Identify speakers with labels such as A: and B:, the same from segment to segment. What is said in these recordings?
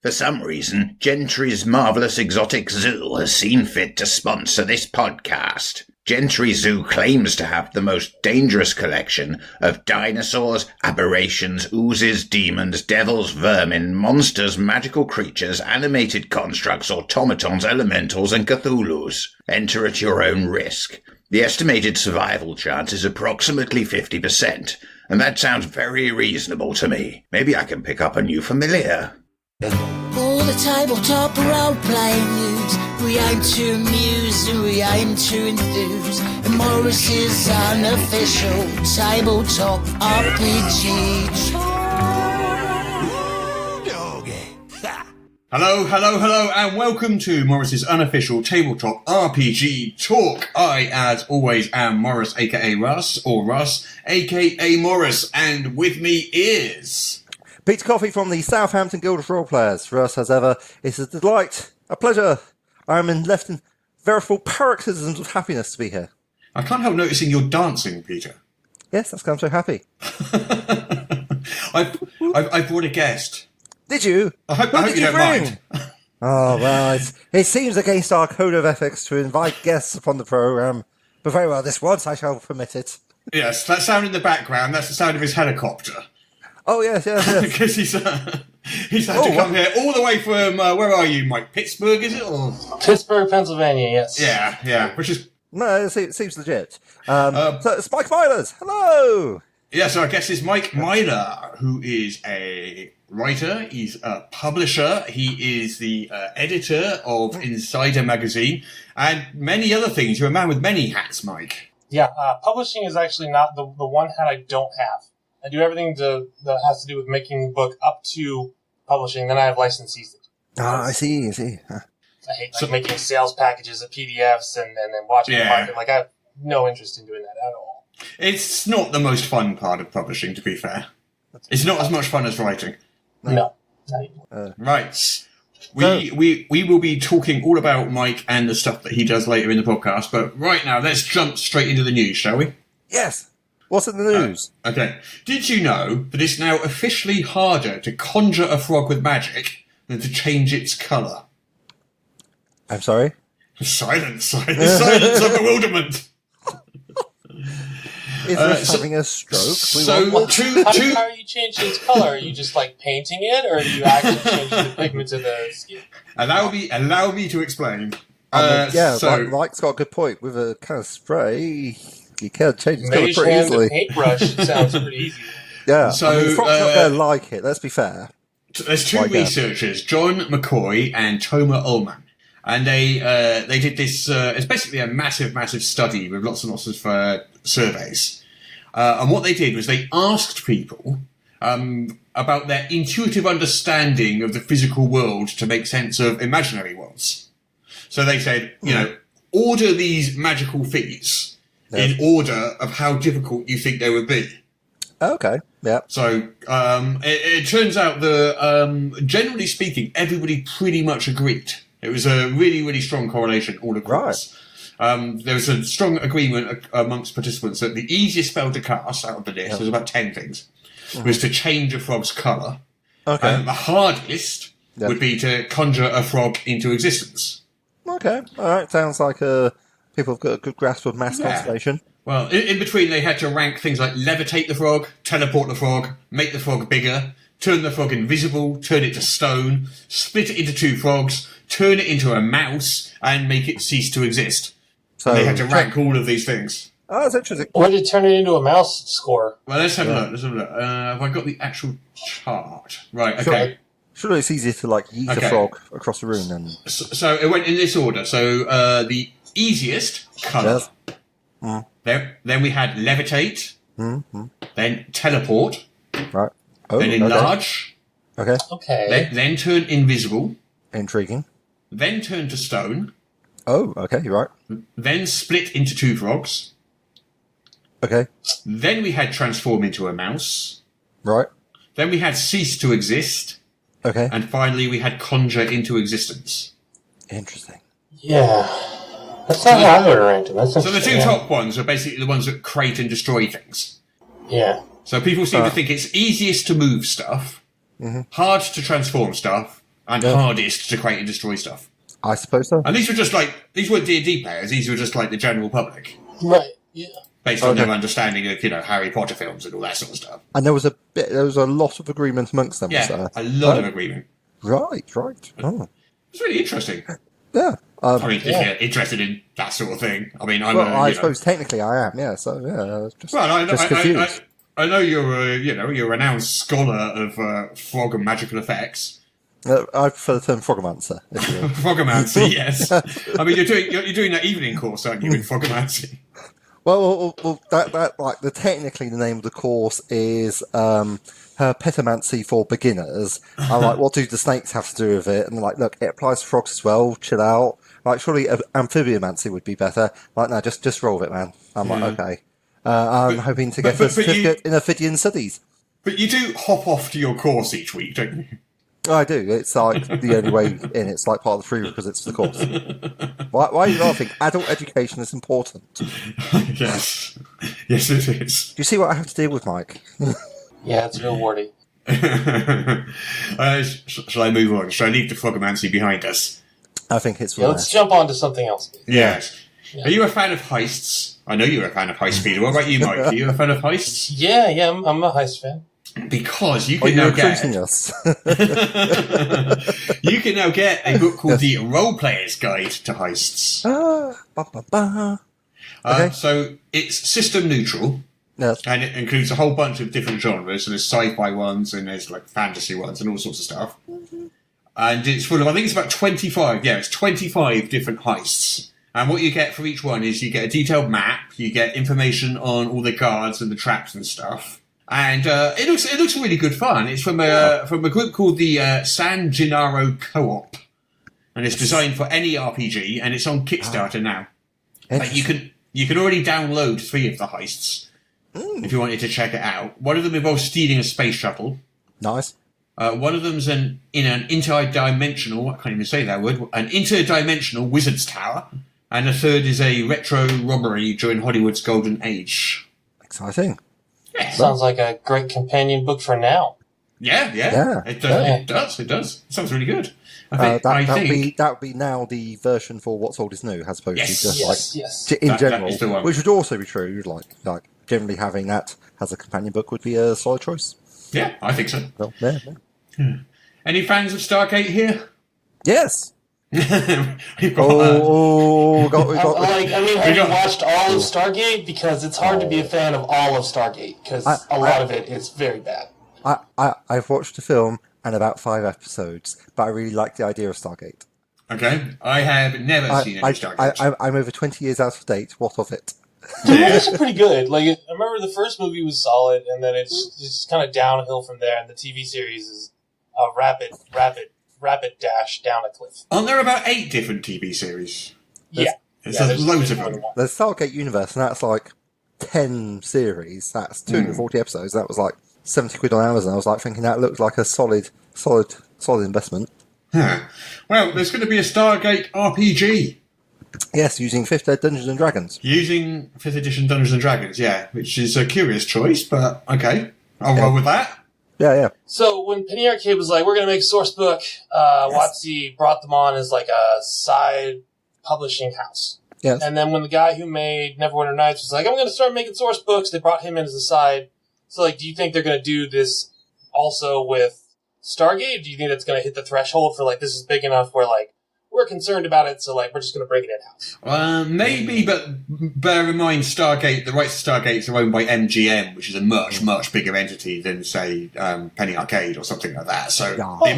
A: For some reason, Gentry's Marvelous Exotic Zoo has seen fit to sponsor this podcast. Gentry Zoo claims to have the most dangerous collection of dinosaurs, aberrations, oozes, demons, devils, vermin, monsters, magical creatures, animated constructs, automatons, elementals, and Cthulhus. Enter at your own risk. The estimated survival chance is approximately 50%, and that sounds very reasonable to me. Maybe I can pick up a new familiar.
B: All the tabletop role-playing news, we aim to amuse and we aim to enthuse. And Morrus's Unofficial Tabletop RPG.
C: Hello, and welcome to Morrus's Unofficial Tabletop RPG Talk. I, as always, am Morrus, aka Russ, or Russ, aka Morrus, and with me is...
D: Peter Coffey from the Southampton Guild of Role Players. For us, as ever, it's a delight, a pleasure. I am left in veritable paroxysms of happiness to be here.
C: I can't help noticing you're dancing, Peter.
D: Yes, that's because I'm so happy.
C: I brought a guest.
D: Did you?
C: I hope you don't mind.
D: Oh, well, it seems against our code of ethics to invite guests upon the programme. But very well, this once I shall permit it.
C: Yes, that sound in the background, that's the sound of his helicopter.
D: Oh, yes.
C: Because he's had to come here all the way from, where are you, Mike? Pittsburgh, is it? Or?
E: Pittsburgh, Pennsylvania, yes.
C: Yeah, which is...
D: No, it seems legit. So it's Mike Myler. Hello!
C: Yeah, so our guest is Mike Myler, who is a writer, he's a publisher, he is the editor of Insider Magazine, and many other things. You're a man with many hats, Mike.
E: Yeah, publishing is actually not the one hat I don't have. I do everything that has to do with making the book up to publishing, then I have licensees.
D: I see.
E: I hate making sales packages of PDFs and then watching the market. Like, I have no interest in doing that at all.
C: It's not the most fun part of publishing, to be fair. It's not as much fun as writing.
E: No. Not even.
C: Right. We will be talking all about Mike and the stuff that he does later in the podcast, but right now, let's jump straight into the news, shall we?
D: Yes. What's in the news?
C: Okay. Did you know that it's now officially harder to conjure a frog with magic than to change its colour?
D: I'm sorry?
C: Silence. The silence of bewilderment.
D: Is this having a stroke?
E: How are you changing its colour? Are you just like painting it, or are you actually changing the pigment of the skin?
C: Allow me to explain.
D: Mike's got a good point. With a kind of spray, you can change its colour pretty easily.
E: Paintbrush, it sounds pretty easy.
D: Yeah,
C: so
D: the frog's not going to like it. Let's be fair.
C: There's two researchers, John McCoy and Tamer Ullman. And they did this, it's basically a massive study with lots and lots of surveys. And what they did was they asked people about their intuitive understanding of the physical world to make sense of imaginary worlds. So they said, order these magical feats in order of how difficult you think they would be.
D: Okay, yeah.
C: So it turns out that, generally speaking, everybody pretty much agreed. It was a really, really strong correlation all across. Right. There was a strong agreement amongst participants that the easiest spell to cast out of the list, there's about 10 things, was to change a frog's colour. Okay. And the hardest would be to conjure a frog into existence.
D: Okay, alright. Sounds like people have got a good grasp of mass constellation.
C: Well, in between they had to rank things like levitate the frog, teleport the frog, make the frog bigger, turn the frog invisible, turn it to stone, split it into two frogs, turn it into a mouse, and make it cease to exist. So they had to rank all of these things.
D: Oh, that's interesting.
E: What did it turn it into a mouse score?
C: Well, let's have a look. Have I got the actual chart? Right, okay.
D: Surely it's easier to, yeet a frog across the room then.
C: So it went in this order. So the easiest colour. Yes. Then we had levitate. Mm-hmm. Then teleport.
D: Right. Oh,
C: then enlarge.
D: Okay.
C: Then turn invisible.
D: Intriguing.
C: Then turn to stone.
D: Oh, okay, you're right.
C: Then split into two frogs.
D: Okay.
C: Then we had transform into a mouse.
D: Right.
C: Then we had cease to exist.
D: Okay.
C: And finally we had conjure into existence.
D: Interesting.
E: Yeah. That's not how I would rank them.
C: So the two top ones are basically the ones that create and destroy things.
E: Yeah.
C: So people seem to think it's easiest to move stuff, hard to transform stuff, and hardest to create and destroy stuff.
D: I suppose so.
C: And these weren't D&D players, these were just like the general public.
E: Right, yeah.
C: Based on their understanding of, Harry Potter films and all that sort of stuff.
D: And there was a lot of agreement amongst them.
C: Yeah,
D: was there?
C: a lot of agreement.
D: Right. Oh.
C: It's really interesting.
D: Yeah.
C: I mean, if you're interested in that sort of thing, I mean,
D: I suppose technically I am. Yeah. So yeah. Confused.
C: I know you're you're a renowned scholar of frog and magical effects.
D: I prefer the term frogomancer.
C: Frogomancy, yes. I mean, you're doing that evening course, aren't you, in frogomancy?
D: Well, that like technically the name of the course is Herpetomancy for beginners. I'm like, what do the snakes have to do with it? And like, look, it applies to frogs as well. Chill out. Like, surely amphibiomancy would be better. Like, no, just roll with it, man. I'm like, okay. I'm hoping to get a certificate in Ophidian Studies.
C: But you do hop off to your course each week, don't you?
D: I do. It's like the only way in. It's like part of the prerequisites for the course. Why are you laughing? Adult education is important.
C: Yes. Yes, it is.
D: Do you see what I have to deal with, Mike?
E: Yeah, it's rewarding.
C: Shall I move on? Shall I leave the frogomancy behind us?
D: I think it's
E: let's jump on to something else.
C: Yes. Yeah. Are you a fan of heists? I know you're a fan of heists, Peter. What about you, Mike? Are you a fan of heists?
E: Yeah, I'm a heist fan.
C: Because you can now get
D: us.
C: you can now get a book called The Role Player's Guide to Heists.
D: Okay.
C: So it's system neutral.
D: Yes.
C: And it includes a whole bunch of different genres. So there's sci-fi ones and there's like fantasy ones and all sorts of stuff. And it's full of, I think it's about 25. Yeah, it's 25 different heists. And what you get for each one is you get a detailed map, you get information on all the guards and the traps and stuff. And it looks really good fun. It's from a group called the San Gennaro Co-op, and it's designed for any RPG, and it's on Kickstarter now. You can already download 3 of the heists if you wanted to check it out. One of them involves stealing a space shuttle.
D: Nice.
C: One of them's in an interdimensional. I can't even say that word. An interdimensional wizard's tower, and the third is a retro robbery during Hollywood's golden age.
D: Exciting.
C: Yeah.
E: Sounds like a great companion book for now.
C: Yeah. It does. It sounds really good.
D: That would be now the version for What's Old is New, as opposed to just in general, which would also be true. Like generally having that as a companion book would be a solid choice.
C: Yeah, I think so.
D: Well, yeah.
C: Any fans of Stargate here?
D: Yes.
E: Have you watched all of Stargate? Because it's hard to be a fan of all of Stargate, because a lot of it is very bad.
D: I've watched the film and about 5 episodes, but I really like the idea of Stargate.
C: Okay, I have never seen any Stargate.
D: I'm over 20 years out of date. What of it?
E: The movies are pretty good. Like, I remember the first movie was solid, and then it's just kind of downhill from there, and the TV series is a rapid dash down a cliff.
C: Aren't there about 8 different TV series?
E: There's
C: loads of them.
D: There's Stargate Universe, and that's like 10 series. That's 240 episodes. That was like £70 on Amazon. I was like thinking that looked like a solid investment.
C: Well, there's going to be a Stargate RPG.
D: Yes, using 5th Ed Dungeons and Dragons.
C: Using 5th edition Dungeons and Dragons, yeah, which is a curious choice, but okay, I'll roll with that.
D: Yeah.
E: So when Penny Arcade was like, we're going to make source book, WotC brought them on as like a side publishing house.
D: Yes.
E: And then when the guy who made Neverwinter Nights was like, I'm going to start making source books, they brought him in as a side. So like, do you think they're going to do this also with Stargate? Do you think that's going to hit the threshold for like, this is big enough where like, we're concerned about it, so like we're just going to bring it in-house?
C: Maybe, but bear in mind, Stargate, the rights to Stargate are owned by MGM, which is a much bigger entity than, say, Penny Arcade or something like that. So it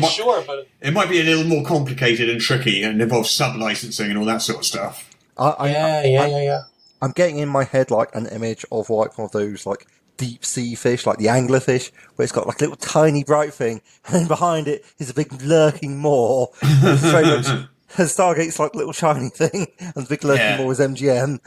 C: might be a little more complicated and tricky and involves sub-licensing and all that sort of stuff.
D: I'm getting in my head like an image of like one of those like deep sea fish, like the anglerfish, where it's got like a little tiny bright thing, and then behind it is a big lurking maw. It's very much. Stargate's like a little shiny thing, and the big lurking maw is MGM.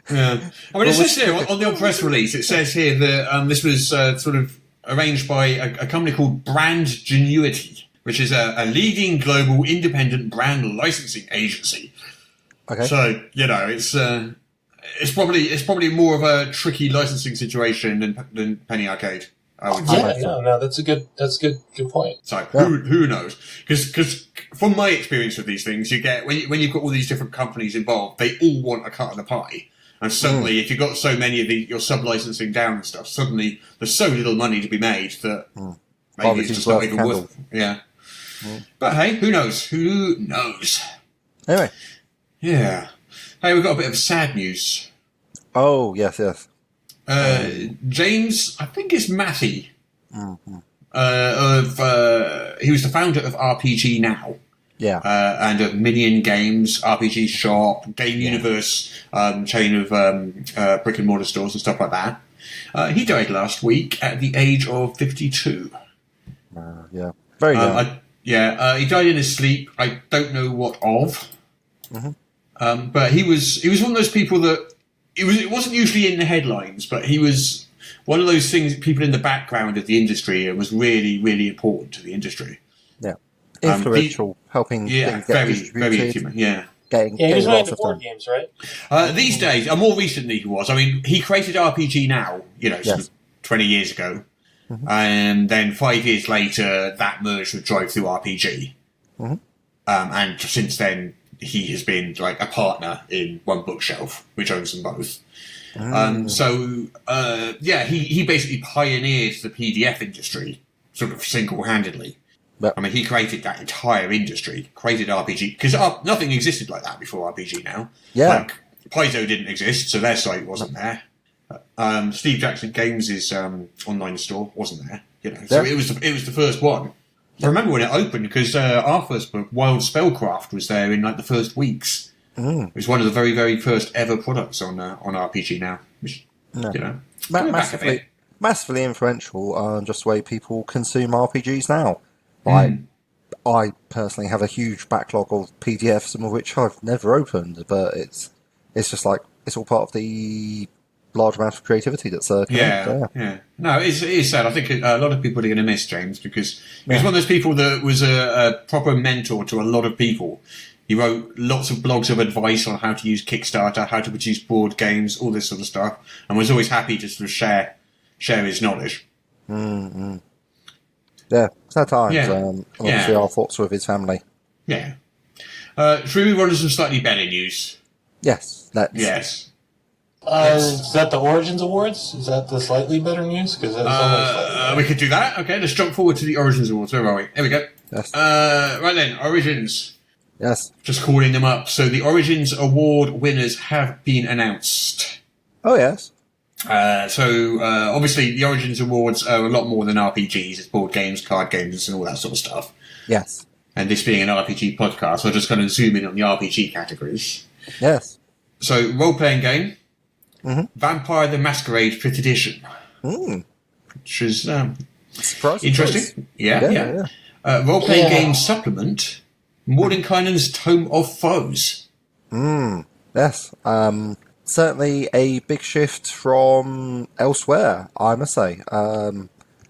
C: Yeah. I mean, it says here, on the press release, it says here that this was sort of arranged by a company called Brand Genuity, which is a leading global independent brand licensing agency.
D: Okay.
C: So, it's probably more of a tricky licensing situation than Penny Arcade. I would say.
E: No, that's a good point.
C: It's like, who knows? Because from my experience with these things, you get when you've got all these different companies involved, they all want a cut of the pie. And suddenly, if you've got so many of your sub-licensing down and stuff, suddenly there's so little money to be made that maybe it's just not even worth it. Yeah. But hey, who knows? Who knows?
D: Anyway.
C: Yeah. Hey, we've got a bit of sad news.
D: Oh, yes.
C: James, I think it's Matty, he was the founder of RPG Now.
D: Yeah.
C: And of Minion Games, RPG Shop, Game Universe, chain of brick and mortar stores and stuff like that. He died last week at the age of 52.
D: Yeah. Very young.
C: He died in his sleep. I don't know what of. But he was one of those people that it wasn't usually in the headlines, but he was one of those people in the background of the industry and was really, really important to the industry.
D: Yeah. Influential, helping things get distributed.
C: Very intimate, yeah.
E: He was running the board games, right?
C: These days, more recently he was. I mean, he created RPG Now, sort of 20 years ago. And then 5 years later, that merged with Drive-Thru RPG. And since then, he has been like a partner in One Bookshelf, which owns them both. He basically pioneered the PDF industry sort of single-handedly.
D: But,
C: I mean, he created that entire industry, created RPG, because nothing existed like that before RPG Now.
D: Yeah.
C: Like, Paizo didn't exist, so their site wasn't there. Steve Jackson Games' online store wasn't there, So it was the first one. I remember when it opened because our first book, Wild Spellcraft, was there in like the first weeks. It was one of the very, very first ever products on RPG Now, which
D: massively influential on just the way people consume RPGs now. Like, I personally have a huge backlog of PDFs, some of which I've never opened, but it's just like it's all part of the large amount of creativity that's there.
C: Yeah. No, it is sad. I think a lot of people are going to miss James because he was one of those people that was a proper mentor to a lot of people. He wrote lots of blogs of advice on how to use Kickstarter, how to produce board games, all this sort of stuff, and was always happy to sort of share his knowledge.
D: Yeah, sad times. Obviously, our thoughts were with his family.
C: Yeah. Should we move on to some slightly better news?
D: Yes, let's.
C: Yes.
E: Is that the Origins Awards? Is that the slightly better news? Because
C: we could do that. Okay, let's jump forward to the Origins Awards. Where are we? Here we go.
D: Yes.
C: Right then, Origins.
D: Yes.
C: Just calling them up. So the Origins Award winners have been announced.
D: Oh, yes.
C: Obviously, the Origins Awards are a lot more than RPGs. It's board games, card games, and all that sort of stuff.
D: Yes.
C: And this being an RPG podcast, I'll just kind of zoom in on the RPG categories.
D: Yes.
C: So, role-playing game. Vampire the Masquerade 5th edition. Which is
D: surprising.
C: Interesting. Yeah. Role-playing game supplement. Mordenkainen's Tome of Foes.
D: Yes. Certainly a big shift from elsewhere, I must say.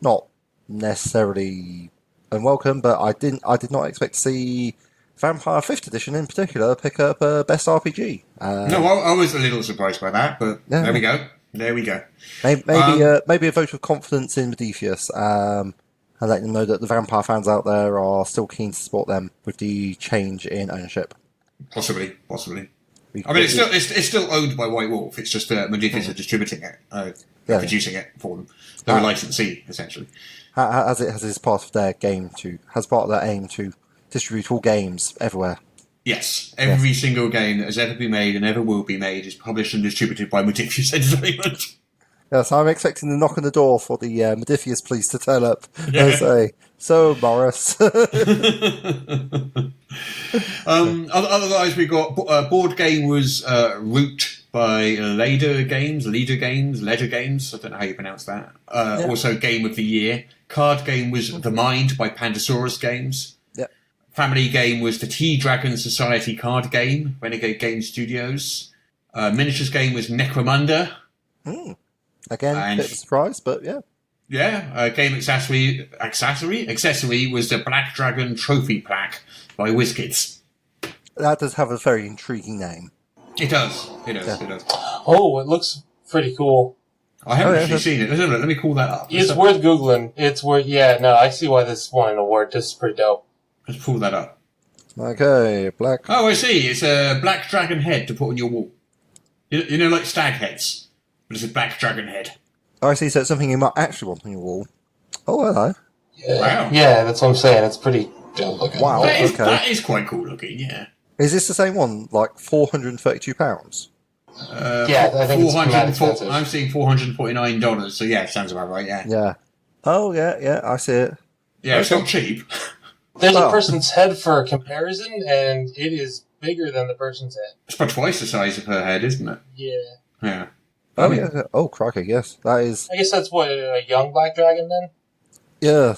D: Not necessarily unwelcome, but I did not expect to see Vampire 5th edition in particular pick up Best RPG.
C: No, I was a little surprised by that, but there we go.
D: Maybe a vote of confidence in Modiphius, and letting them know that the Vampire fans out there are still keen to support them with the change in ownership.
C: Possibly. I mean, it's still owned by White Wolf. It's just Modiphius are distributing it, producing it for them. They're a licensee, essentially.
D: As part of their aim to distribute all games everywhere.
C: Yes, every single game that has ever been made and ever will be made is published and distributed by Modiphius Entertainment.
D: Yes, I'm expecting the knock on the door for the Modiphius police to turn up and say, "So, Morrus."
C: Otherwise, we got board game was Root by Ledger Games. I don't know how you pronounce that. Also, Game of the Year. Card game was The Mind by Pandasaurus Games. Family game was the Tea-Dragon Society card game, Renegade Game Studios. Miniatures game was Necromunda.
D: Again, a bit of a surprise, but yeah.
C: Yeah, game accessory was the Black Dragon Trophy Plaque by WizKids.
D: That does have a very intriguing name.
C: It does.
E: Oh, it looks pretty cool.
C: I haven't actually seen it. Let me call that up.
E: It's worth Googling. I see why this won an award. This is pretty dope.
C: Let's pull that up.
D: Okay, black.
C: Oh, I see. It's a black dragon head to put on your wall. You know, like stag heads, but it's a black dragon head.
D: Oh, I see. So it's something you might actually want on your wall. Oh, hello.
E: Yeah.
C: Wow.
E: Yeah, that's what I'm saying. It's pretty dope looking.
D: Wow.
C: That is quite cool looking. Yeah.
D: Is this the same one? Like £432?
E: Yeah, I think it's mad expensive.
C: I'm seeing $449. So yeah, sounds about right. Yeah.
D: Yeah. Oh, yeah, I see it.
C: Yeah, it's not cheap.
E: There's
D: Oh.
E: a person's head for comparison, and it is bigger than the person's head.
C: It's about twice the size of her head, isn't it?
E: Yeah.
C: Yeah.
D: Oh, yeah. Oh, crikey, yes. That is...
E: I guess that's what, a young black dragon then?
D: Yeah,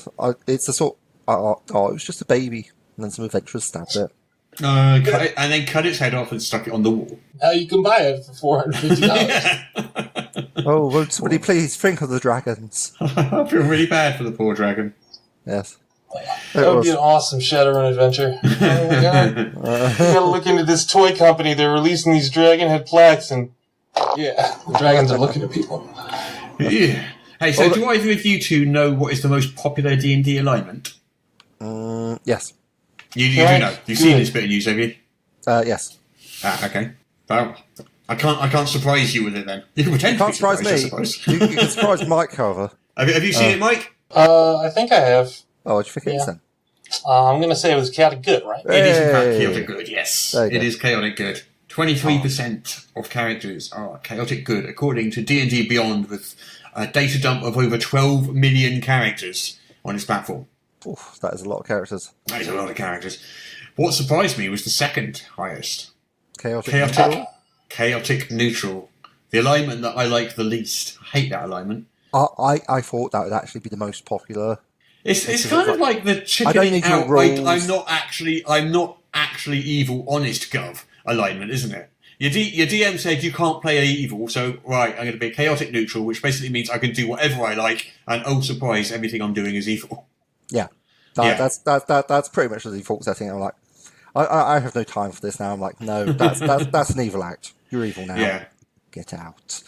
D: it's a sort... Oh, it was just a baby. And then some adventurers stabbed it.
C: Cut it, and then cut its head off and stuck it on the wall.
E: Now you can buy it for $450.
D: Oh, won't somebody please think of the dragons?
C: I feel really bad for the poor dragon.
D: Yes.
E: That would be an awesome Shadowrun adventure. Oh my god. You gotta look into this toy company. They're releasing these dragon head plaques, and yeah, the dragons are looking at people.
C: Yeah. Hey, so do either of you two know what is the most popular D&D alignment?
D: Yes.
C: You do know. You've seen this bit of news, have you?
D: Yes.
C: Ah, okay. Well, I can't surprise you with it then. You can pretend to be
D: Can't surprise
C: surprised, I
D: me.
C: suppose.
D: You can surprise Mike, however.
C: Have you seen it, Mike?
E: I think I have.
D: Oh, what do you think it is
E: Yeah.
D: then?
E: I'm gonna say it was chaotic good, right?
C: It is in fact
D: Hey.
C: chaotic good, yes.
D: There you
C: It
D: go.
C: is chaotic good. 23% of characters are chaotic good, according to D&D Beyond, with a data dump of over 12 million characters on its platform.
D: Oof, that is a lot of characters.
C: That is a lot of characters. What surprised me was the second highest.
D: Chaotic.
C: Chaotic neutral. The alignment that I like the least. I hate that alignment.
D: I thought that would actually be the most popular.
C: It's kind of like the
D: I don't
C: chickening
D: need your
C: out.
D: rules.
C: I'm not actually evil, honest gov alignment, isn't it? Your DM said you can't play evil, so right, I'm going to be chaotic neutral, which basically means I can do whatever I like, and oh surprise, everything I'm doing is evil.
D: Yeah.
C: Yeah.
D: That's pretty much the default setting. I'm like, I have no time for this now. I'm like, no, that's an evil act. You're evil now.
C: Yeah.
D: Get out.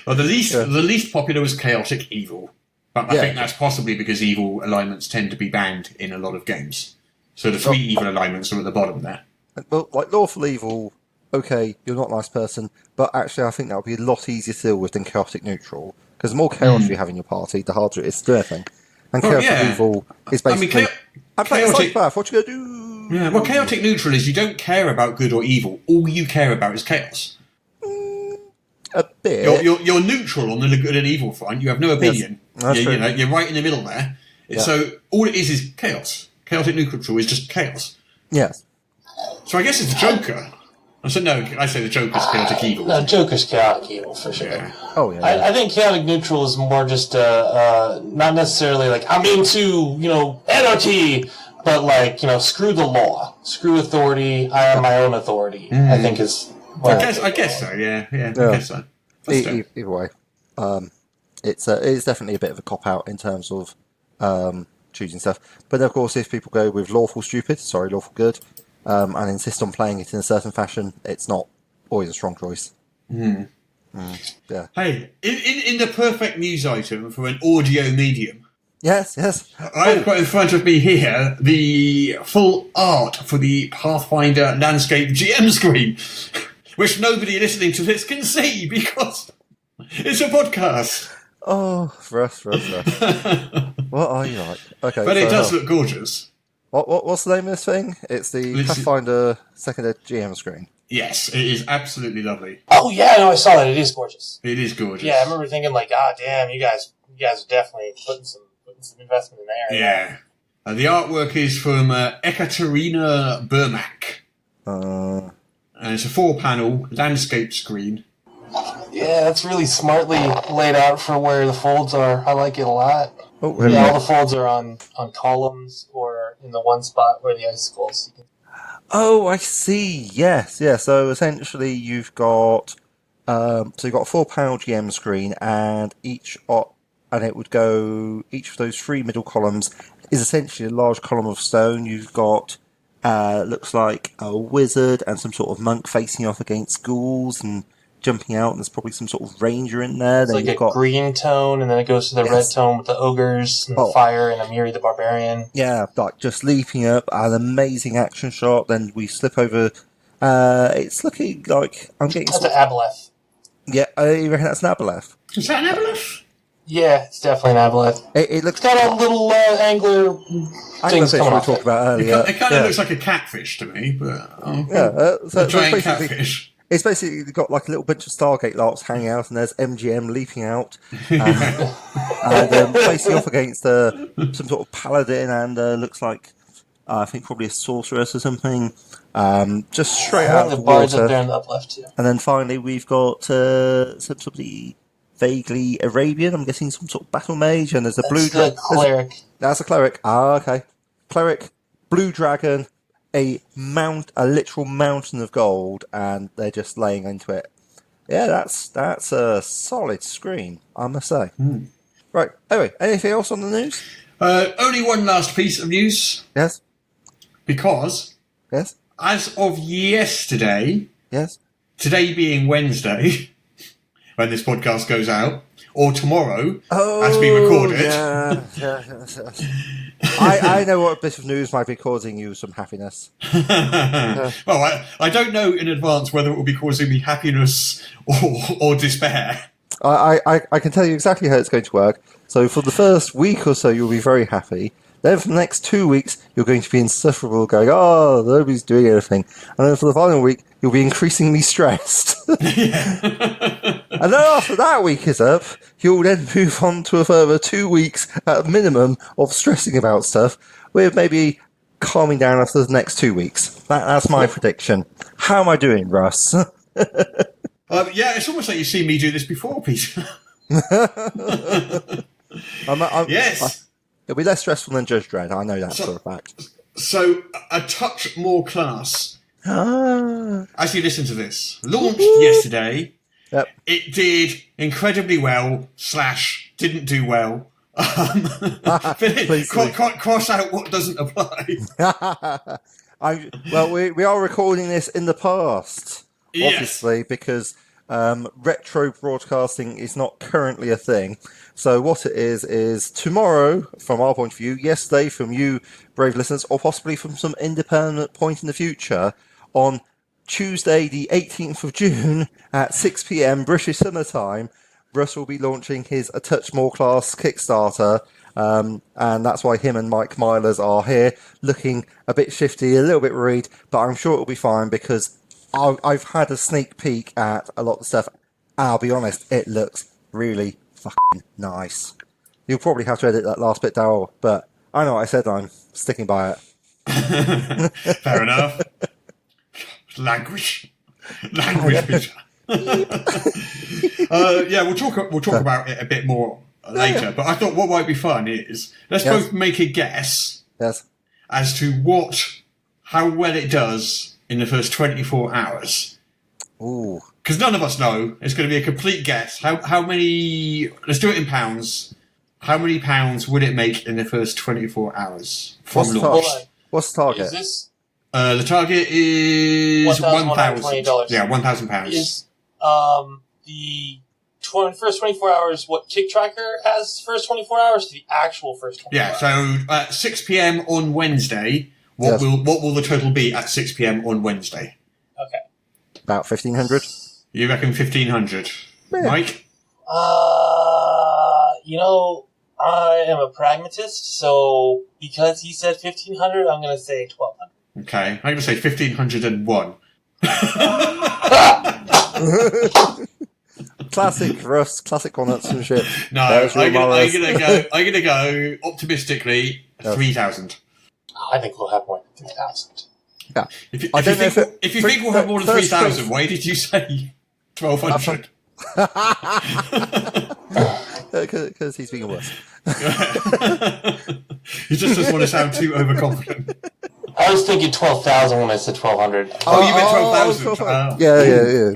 C: Well, the least popular was chaotic evil, but I
D: Yeah.
C: think that's possibly because evil alignments tend to be banned in a lot of games. So the three evil alignments are at the bottom there.
D: Well, like lawful evil, okay, you're not a nice person, but actually I think that would be a lot easier to deal with than chaotic neutral. Because the more chaos you have in your party, the harder it is to do anything. And chaotic evil is basically, I'm playing a psychopath, what you gonna do?
C: Yeah, well, chaotic neutral is you don't care about good or evil. All you care about is chaos.
D: A bit.
C: You're neutral on the good and evil front. You have no opinion.
D: That's true.
C: You're right in the middle there.
D: Yeah.
C: So all it is chaos. Chaotic neutral is just chaos.
D: Yes.
C: So I guess it's the Joker. I say the Joker's chaotic evil.
E: No, Joker's chaotic evil for sure.
C: Yeah.
D: Oh, yeah.
E: I think chaotic neutral is more just not necessarily like I'm into anarchy, but like screw the law, screw authority. I am my own authority. I think is.
C: I guess so. Yeah. I guess so. That's fair.
D: Either way, it's definitely a bit of a cop out in terms of choosing stuff. But of course, if people go with lawful good, and insist on playing it in a certain fashion, it's not always a strong choice. Yeah.
C: Hey, in the perfect news item for an audio medium,
D: Yes.
C: I've got in front of me here the full art for the Pathfinder landscape GM screen, which nobody listening to this can see because it's a podcast.
D: Oh, for us. What are you like? Okay,
C: But it does look gorgeous.
D: What's the name of this thing? It's the Pathfinder second ed GM screen.
C: Yes, it is absolutely lovely.
E: Oh yeah, no, I saw that. It is gorgeous.
C: It is gorgeous.
E: Yeah, I remember thinking like, damn, you guys are definitely putting some investment in there.
C: Yeah. The artwork is from Ekaterina Burmak. And it's a 4-panel landscape screen.
E: Yeah, that's really smartly laid out for where the folds are. I like it a lot.
D: Oh, really?
E: Yeah, all the folds are on columns or in the one spot where the icicles.
D: Oh, I see. Yes. So essentially, you've got a 4-panel GM screen, and each of those 3 middle columns is essentially a large column of stone. You've got looks like a wizard and some sort of monk facing off against ghouls, and jumping out, and there's probably some sort of ranger in there.
E: It's
D: Then
E: like
D: you've
E: a
D: got
E: green tone, and then it goes to the red tone with the ogres, and the fire, and Amiri the barbarian.
D: Yeah, like just leaping up, an amazing action shot. Then we slip over. It's looking like I'm getting.
E: That's an Aboleth.
D: Yeah, you reckon that's an Aboleth?
C: Is that an Aboleth?
E: Yeah, it's definitely an Aboleth.
D: It looks.
E: It's got a little angler things coming
D: we
E: off
D: talked about earlier.
C: It kind of looks like a catfish to me, but
D: so
C: a giant
D: basically,
C: catfish.
D: it's basically got like a little bunch of Stargate larks hanging out, and there's MGM leaping out, and facing off against some sort of paladin, and looks like I think probably a sorceress or something. Just straight out of the
E: bards
D: water.
E: up there in the up left too.
D: And then finally we've got somebody vaguely Arabian. I'm guessing some sort of battle mage, and there's a blue dragon.
E: Cleric.
D: That's a cleric. Ah, okay. Cleric, blue dragon, a literal mountain of gold, and they're just laying into it. Yeah, that's a solid screen, I must say. Right. Anyway, anything else on the news?
C: Only one last piece of news.
D: Yes.
C: Because
D: Yes.
C: as of yesterday,
D: Yes.
C: today being Wednesday, when this podcast goes out, or tomorrow, as we record it.
D: Yeah. I know what bit of news might be causing you some happiness.
C: Well, I don't know in advance whether it will be causing me happiness or despair.
D: I can tell you exactly how it's going to work. So for the first week or so, you'll be very happy. Then for the next 2 weeks, you're going to be insufferable, going, oh, nobody's doing anything. And then for the final week, you'll be increasingly stressed. And then after that week is up, you'll then move on to a further 2 weeks at a minimum of stressing about stuff, with maybe calming down after the next 2 weeks. That's my prediction. How am I doing, Russ?
C: Yeah, it's almost like you've seen me do this before, Peter. Yes.
D: It'll be less stressful than Judge Dredd. I know that for a fact.
C: So, a touch more class. As you listen to this, launched yesterday.
D: Yep.
C: It did incredibly well / didn't do well. Cross out what doesn't apply.
D: We are recording this in the past, obviously, because retro broadcasting is not currently a thing. So what it is tomorrow, from our point of view, yesterday from you, brave listeners, or possibly from some independent point in the future, on Tuesday the 18th of June at 6 p.m. British Summer Time, Russ will be launching his A Touch More Class Kickstarter, and that's why him and Mike Myler are here, looking a bit shifty, a little bit worried, but I'm sure it'll be fine because I've had a sneak peek at a lot of the stuff. I'll be honest, it looks really fucking nice. You'll probably have to edit that last bit, Darryl, but I know what I said, I'm sticking by it.
C: Fair enough. Language, Peter. Yeah, we'll talk about it a bit more later. But I thought what might be fun is let's both make a guess as to how well it does in the first 24 hours.
D: Ooh.
C: Because none of us know. It's going to be a complete guess. How many... Let's do it in pounds. How many pounds would it make in the first 24 hours from launch?
D: What's the target?
E: Is this...
C: the target is
E: $1,120.
C: Yeah, £1,000.
E: Is the first 24 hours what Kick Tracker has first 24 hours to the actual first 24 hours?
C: Yeah, so at 6 p.m. on Wednesday, what will the total be at 6 p.m. on Wednesday?
E: Okay.
D: About 1,500.
C: You reckon 1,500?
D: Yeah.
C: Mike?
E: I am a pragmatist, so because he said 1,500, I'm going to say 1,200.
C: Okay, I'm going to say 1,501.
D: Classic Russ, classic connoisseursmanship.
C: No, I'm gonna go optimistically 3,000.
E: I think we'll have more than 3,000.
D: Yeah.
C: If you think we'll have more than 3,000, why did you say 1,200?
D: Because he's being worse.
C: He just doesn't want to sound too overconfident.
E: I was thinking 12,000 when I said 1,200.
C: Oh, you meant 12,000?
D: Yeah.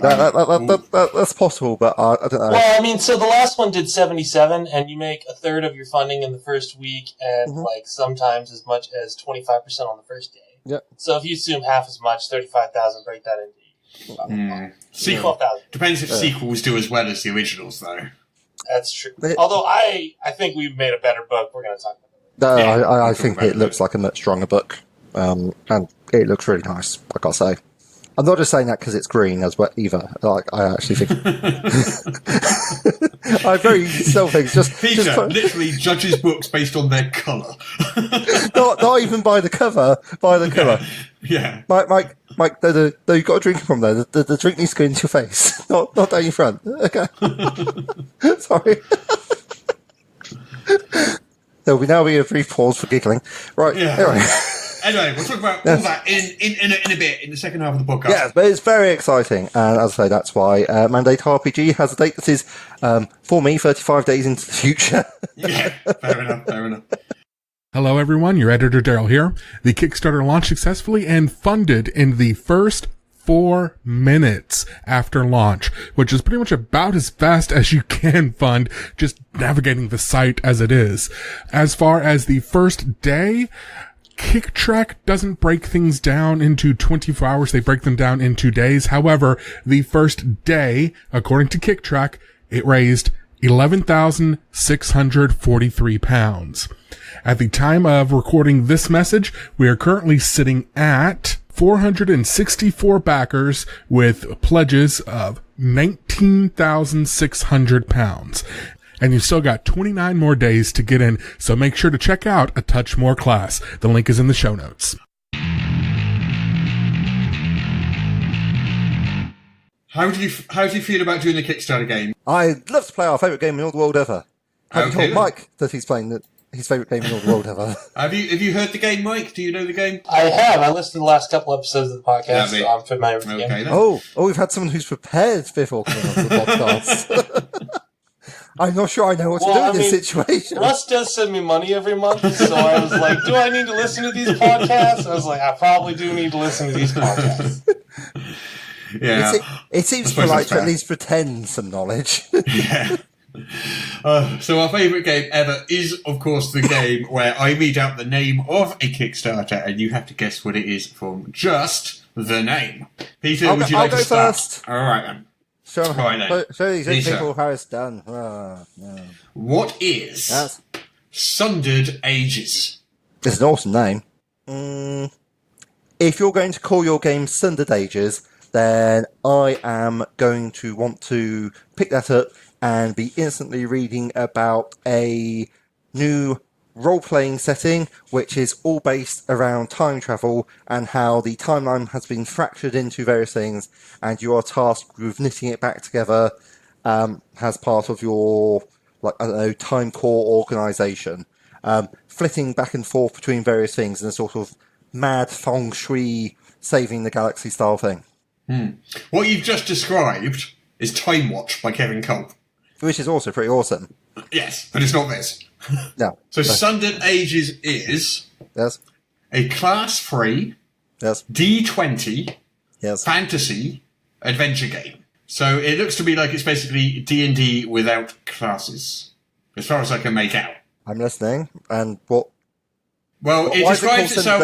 D: That's possible, but I don't know.
E: Well, I mean, so the last one did 77, and you make a third of your funding in the first week, and sometimes as much as 25% on the first day.
D: Yeah.
E: So if you assume half as much, 35,000, break that into
C: Sequel. Depends if sequels do as well as the originals, though.
E: That's true. Although I think we've made a better book. We're going to talk
D: No,
E: about it.
D: I think it looks like a much stronger book, and it looks really nice. I gotta say, I'm not just saying that because it's green as well either. Like, I actually think I very selfish.
C: Peter literally judges books based on their colour.
D: not even by the cover. By the cover.
C: Yeah.
D: Mike, you've got a drink from there. The drink needs to go into your face, not down your front. Okay. Sorry. There will now be a brief pause for giggling. Right.
C: Yeah. Anyway, we'll talk about all that in a bit, in the second half of the podcast.
D: Yes, but it's very exciting. And as I say, that's why Mandate RPG has a date that is, for me, 35 days into the future.
C: Yeah, fair enough.
F: Hello, everyone. Your editor, Daryl, here. The Kickstarter launched successfully and funded in the first 4 minutes after launch, which is pretty much about as fast as you can fund just navigating the site as it is. As far as the first day, KickTrack doesn't break things down into 24 hours. They break them down into days. However, the first day, according to KickTrack, it raised £11,643. At the time of recording this message, we are currently sitting at 464 backers with pledges of £19,600. And you've still got 29 more days to get in, so make sure to check out A Touch More Class. The link is in the show notes.
C: How do you feel about doing the Kickstarter game?
D: I'd love to play our favourite game in all the world ever. Have you told Mike that he's playing his favourite game in all the world ever?
C: Have you heard the game, Mike? Do you know the game?
E: I have. I listened to the last couple episodes of the podcast, so I'm familiar with the game.
C: Then.
D: Oh, we've had someone who's prepared before coming on the podcast. I'm not sure I know what to do in this situation.
E: Russ does send me money every month, so I was like, do I need to listen to these podcasts? I was like, I probably do need to listen to these podcasts.
C: Yeah.
D: It seems polite to at least pretend some knowledge.
C: Yeah. So our favourite game ever is, of course, the game where I read out the name of a Kickstarter and you have to guess what it is from just the name. Peter, would you like to start?
D: First.
C: All right, then.
D: Show these people how it's done.
C: What is Sundered Ages?
D: It's an awesome name. If you're going to call your game Sundered Ages, then I am going to want to pick that up and be instantly reading about a new role-playing setting, which is all based around time travel and how the timeline has been fractured into various things, and you are tasked with knitting it back together as part of your, time core organisation, flitting back and forth between various things in a sort of mad feng shui saving the galaxy style thing.
C: What you've just described is Time Watch by Kevin Culp.
D: Which is also pretty awesome.
C: Yes, but it's not this.
D: No.
C: So Sundered Ages is a Class 3 D20 fantasy adventure game. So it looks to me like it's basically D&D without classes, as far as I can make out.
D: I'm listening. And what?
C: Well, it describes itself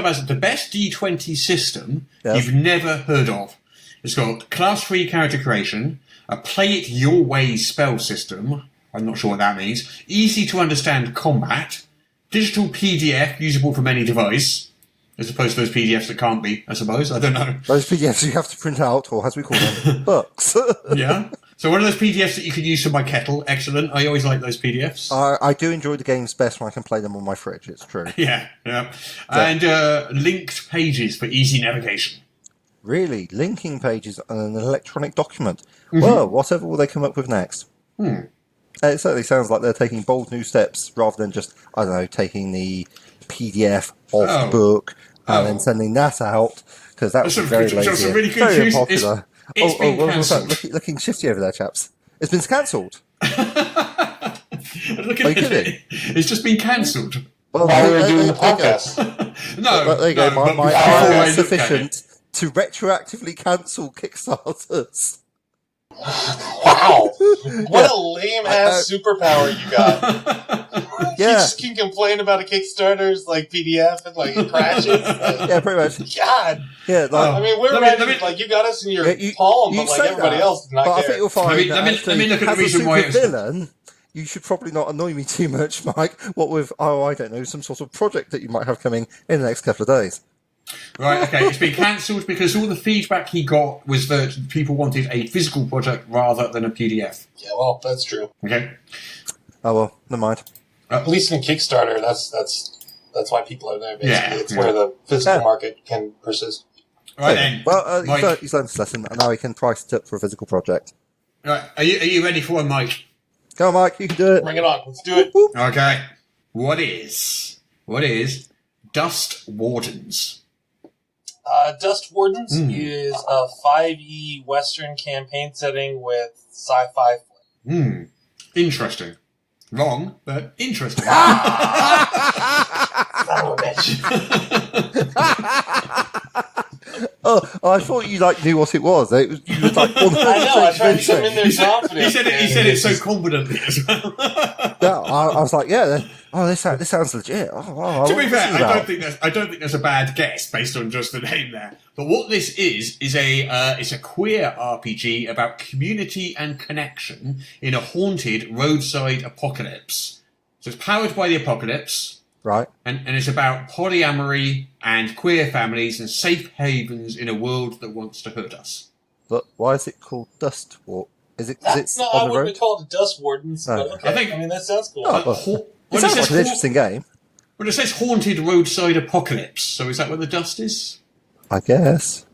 C: as the best D20 system you've never heard of. It's got Class 3 character creation, a play it your way spell system, I'm not sure what that means, easy to understand combat, digital PDF usable from any device, as opposed to those PDFs that can't be, I suppose. I don't know.
D: Those PDFs you have to print out, or as we call them, books.
C: Yeah. So one of those PDFs that you could use for my kettle, excellent. I always like those PDFs.
D: I do enjoy the games best when I can play them on my fridge, it's true.
C: Yeah. And linked pages for easy navigation.
D: Really? Linking pages on an electronic document? Mm-hmm. Well, whatever will they come up with next? It certainly sounds like they're taking bold new steps rather than just, I don't know, taking the PDF of the book and then sending that out, because that was very lazy.
C: Really
D: very unpopular.
C: It's been cancelled.
D: Looking shifty over there, chaps. It's been cancelled.
C: Look at it. It's just been cancelled.
D: Well,
E: while we were doing the podcast.
C: No,
D: there you go. My eye is sufficient to retroactively cancel Kickstarters.
E: Wow. What a lame-ass superpower you got. You just can complain about a Kickstarter's like PDF and like it crashes. Like,
D: yeah, pretty much.
E: God.
D: Yeah, like,
E: I mean, we're ready. Like you got us in your palm, but like everybody else did not care.
D: I think you'll find
C: let me look at the reason why it's
D: villain. You should probably not annoy me too much, Mike. What with, I don't know, some sort of project that you might have coming in the next couple of days.
C: Right, okay, it's been cancelled because all the feedback he got was that people wanted a physical project rather than a PDF.
E: Yeah, well, that's true.
C: Okay.
D: Oh well, never mind.
E: At least in Kickstarter, that's why people are there. Basically, it's where the physical market can persist.
C: Right then.
D: Well,
C: Mike,
D: he's learned his lesson, and now he can price it up for a physical project.
C: right, are you ready for one, Mike?
D: Go on, Mike, you can do it.
E: Bring it on. Let's do it.
C: Okay. What is Dust Wardens?
E: Dust Wardens is a 5e Western campaign setting with sci-fi flair.
C: Interesting. Wrong, but interesting.
E: Son of a bitch.
D: Oh, I thought you knew what it was. It was you were like,
E: I know. I tried to come in there confident.
C: He said it so confidently as well.
D: Yeah, I was like, yeah. Oh, this sounds legit.
C: To be fair, I don't think that's a bad guess based on just the name there. But what this is it's a queer RPG about community and connection in a haunted roadside apocalypse. So it's powered by the apocalypse.
D: Right.
C: And it's about polyamory and queer families and safe havens in a world that wants to hurt us.
D: But why is it called Dust Walk?
E: That's not. I wouldn't call it Dust Wardens.
D: No.
E: But okay. I mean, that sounds cool.
D: It sounds like an interesting game.
C: Well, it says haunted roadside apocalypse. So is that what the dust is?
D: I guess.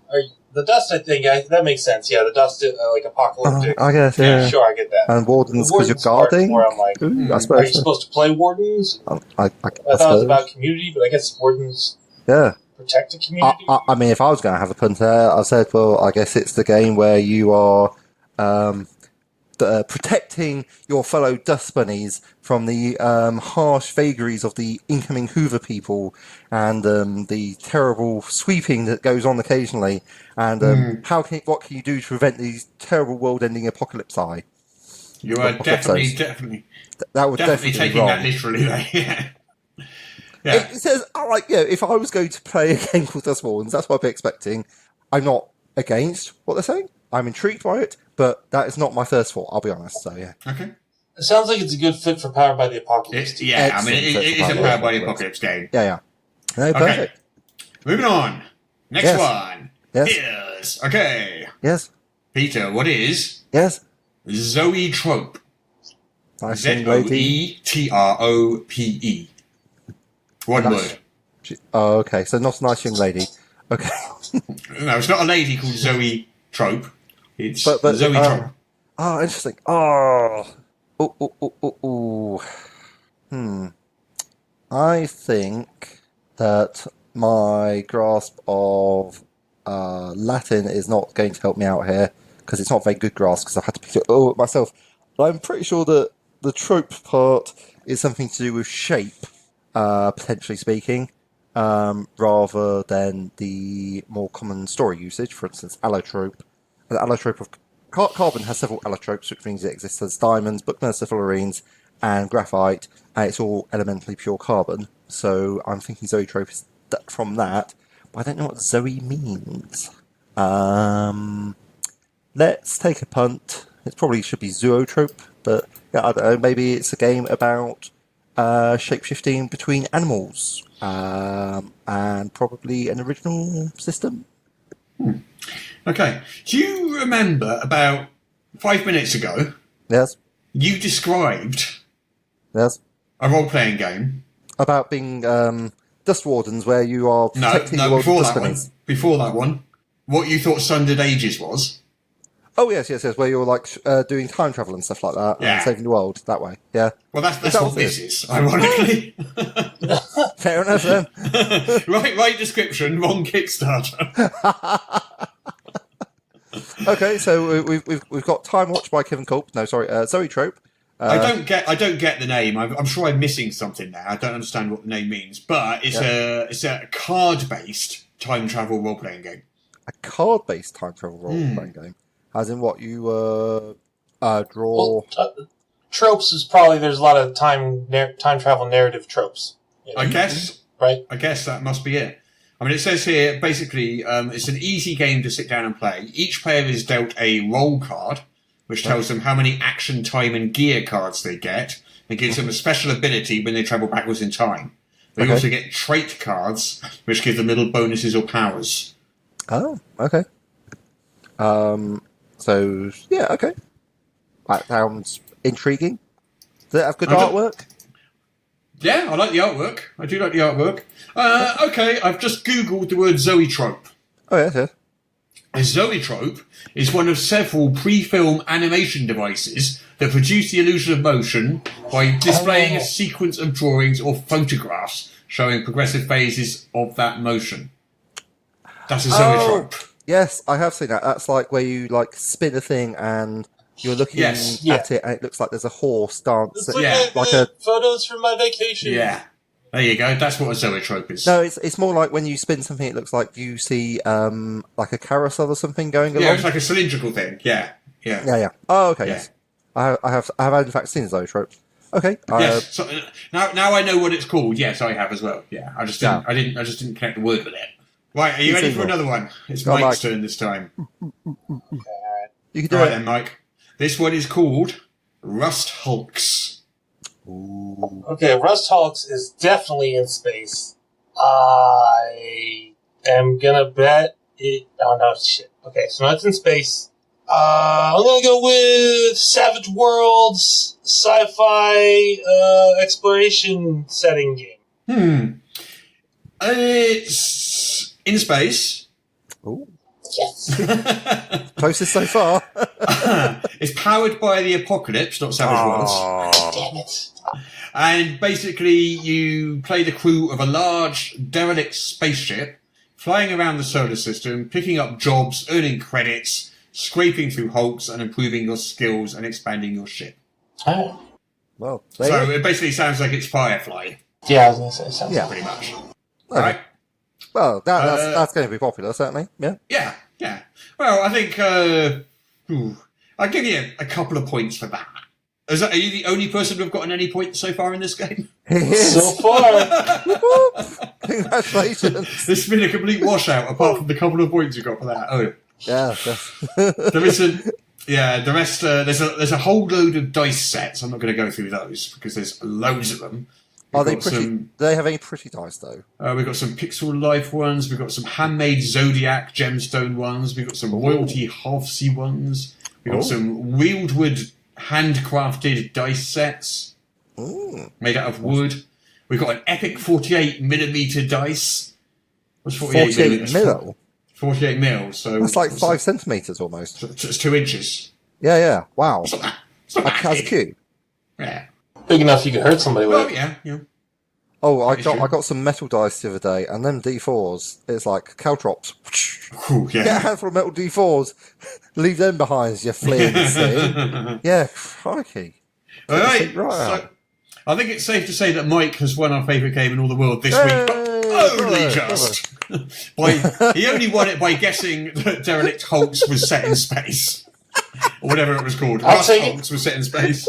E: The dust, I think, that makes sense. Yeah, the dust, like apocalyptic.
D: I guess, yeah.
E: Sure, I get that.
D: And Wardens because you're guarding?
E: Where I'm like,
D: I suppose
E: are you supposed to play Wardens?
D: I
E: thought it was about community, but I guess Wardens protect the community.
D: I mean, if I was going to have a punt there, I said, well, I guess it's the game where you are protecting your fellow dust bunnies from the harsh vagaries of the incoming Hoover people and the terrible sweeping that goes on occasionally. And what can you do to prevent these terrible world-ending apocalypse?
C: You are definitely
D: that would definitely
C: taking
D: wrong.
C: that literally. Yeah.
D: It says, if I was going to play a game called Dust Wardens, that's what I'd be expecting. I'm not against what they're saying. I'm intrigued by it, but that is not my first thought, I'll be honest. So, yeah.
C: Okay.
E: It sounds like it's a good fit for Powered by the Apocalypse.
C: It is a Powered by the Apocalypse game.
D: Yeah. No, perfect.
C: Okay. Moving on. Next one.
D: Yes.
C: Okay.
D: Yes.
C: Peter, what is
D: Yes.
C: Zoe Trope?
D: Nice young lady.
C: Zoetrope. One word.
D: Oh, okay. So not a nice young lady. Okay.
C: No, it's not a lady called Zoe Trope. It's
D: but
C: Zoe Trope.
D: Oh, interesting. Oh. I think that my grasp of Latin is not going to help me out here because it's not very good grasp because I've had to pick it up myself. But I'm pretty sure that the trope part is something to do with shape, potentially speaking, rather than the more common story usage. For instance, allotrope. The allotrope of carbon has several allotropes, which means it exists as diamonds, bookmercer fullerenes, and graphite, and it's all elementally pure carbon. So I'm thinking zoetrope is from that, but I don't know what zoe means. Let's take a punt. It probably should be zootrope, but yeah, I don't know. Maybe it's a game about shape-shifting between animals, and probably an original system.
C: Okay. Do you remember about 5 minutes ago?
D: Yes.
C: You described
D: Yes.
C: a role-playing game.
D: About being Dust Wardens, where you are protecting the world from dust bunnies.
C: Before that one, what you thought Sundered Ages was.
D: Oh, yes, where you're doing time travel and stuff like that, and saving the world that way. Yeah.
C: Well, that's what this is, ironically.
D: Fair enough, then.
C: right description, wrong Kickstarter.
D: Okay, so we've got Time Watch by Kevin Culp. No, sorry, Zoe Trope.
C: I don't get the name. I'm sure I'm missing something there. I don't understand what the name means, but it's a card-based time travel role-playing game.
D: A card-based time travel role-playing game. As in what you draw?
E: Well, tropes is probably there's a lot of time travel narrative tropes.
C: I guess.
E: Right.
C: I guess that must be it. I mean, it says here, basically, it's an easy game to sit down and play. Each player is dealt a roll card, which tells them how many action, time, and gear cards they get, and gives them a special ability when they travel backwards in time. They also get trait cards, which give them little bonuses or powers.
D: Oh, okay. So, yeah, okay. That sounds intriguing. Does it have good artwork?
C: Yeah, I like the artwork. I do like the artwork. Okay, I've just Googled the word zoetrope.
D: Oh, yes.
C: A zoetrope is one of several pre-film animation devices that produce the illusion of motion by displaying a sequence of drawings or photographs showing progressive phases of that motion. That's a zoetrope.
D: Yes, I have seen that. That's like where you spin a thing and you're looking at it and it looks like there's a horse dancing.
E: It's like a photos from my vacation.
C: Yeah. There you go. That's what a zoetrope is.
D: No, it's more like when you spin something, it looks like you see like a carousel or something going along.
C: Yeah, it's like a cylindrical thing. Yeah.
D: Oh, okay.
C: Yeah.
D: Yes. I have in fact seen zoetrope. Okay.
C: Yes. So, now I know what it's called. Yes, I have as well. Yeah. I just didn't connect the word with it. Right. Are you ready for another one? It's Mike's turn this time.
D: You can do
C: it.
D: Right
C: then, Mike. This one is called Rust Hulks.
D: Ooh.
E: Okay, Rust Hulks is definitely in space. I am gonna bet it. Oh no, shit. Okay, so now it's in space. I'm gonna go with Savage Worlds sci-fi exploration setting game.
C: It's in space.
D: Ooh.
E: Yes.
D: Closest so far.
C: It's powered by the apocalypse, not Savage Worlds.
E: Damn it.
C: And basically, you play the crew of a large, derelict spaceship, flying around the solar system, picking up jobs, earning credits, scraping through hulks, and improving your skills and expanding your ship.
E: Oh.
D: Well,
C: So it basically sounds like it's Firefly.
E: Yeah, I was going to say, it sounds
C: Pretty much.
D: Okay.
C: Right?
D: Well, that's going to be popular, certainly. Yeah.
C: Yeah. Well, I think I'll give you a couple of points for that. Are you the only person who've gotten any points so far in this game?
E: So far.
D: Congratulations.
C: This has been a complete washout, apart from the couple of points you got for that. Oh,
D: yeah.
C: There isn't. Yeah, the rest. There's a whole load of dice sets. I'm not going to go through those because there's loads of them.
D: Are they pretty? Do they have any pretty dice though?
C: We've got some Pixel Life ones. We've got some handmade Zodiac gemstone ones. We've got some Royalty Halfsea ones. We've got some Wieldwood handcrafted dice sets made out of wood. We've got an epic 48mm dice. What's 48
D: mil?
C: 48 mil. So
D: that's like 5 centimeters almost.
C: So it's 2 inches.
D: Yeah. Wow.
C: It's not that
D: That's
C: big.
D: cute.
C: Yeah.
E: Big enough you could hurt somebody with it.
C: Yeah.
D: Oh, I got some metal dice the other day, and them D4s, it's like caltrops.
C: Ooh, yeah.
D: Get a handful of metal D4s, leave them behind as you flings. Yeah, crikey.
C: All right.
D: Right.
C: So, I think it's safe to say that Mike has won our favourite game in all the world this week, but only just. He only won it by guessing that Derelict Hulks was set in space. Or whatever it was called. Rust Hulks was set in space.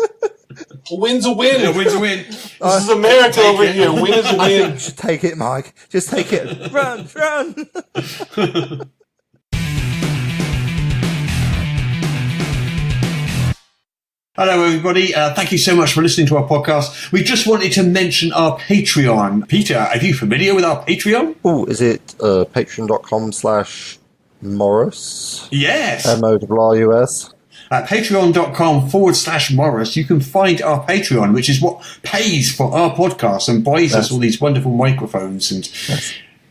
E: A win's a win.
C: Yeah, win's a win.
E: This is America over here. Win is a
D: I think
E: win.
D: you should take it, Mike. Just take it. Run.
C: Hello, everybody. Thank you so much for listening to our podcast. We just wanted to mention our Patreon. Peter, are you familiar with our Patreon?
D: Oh, is it patreon.com/Morrus?
C: Yes.
D: MOWRUS.
C: At patreon.com/Morrus, you can find our Patreon, which is what pays for our podcast and buys us all these wonderful microphones and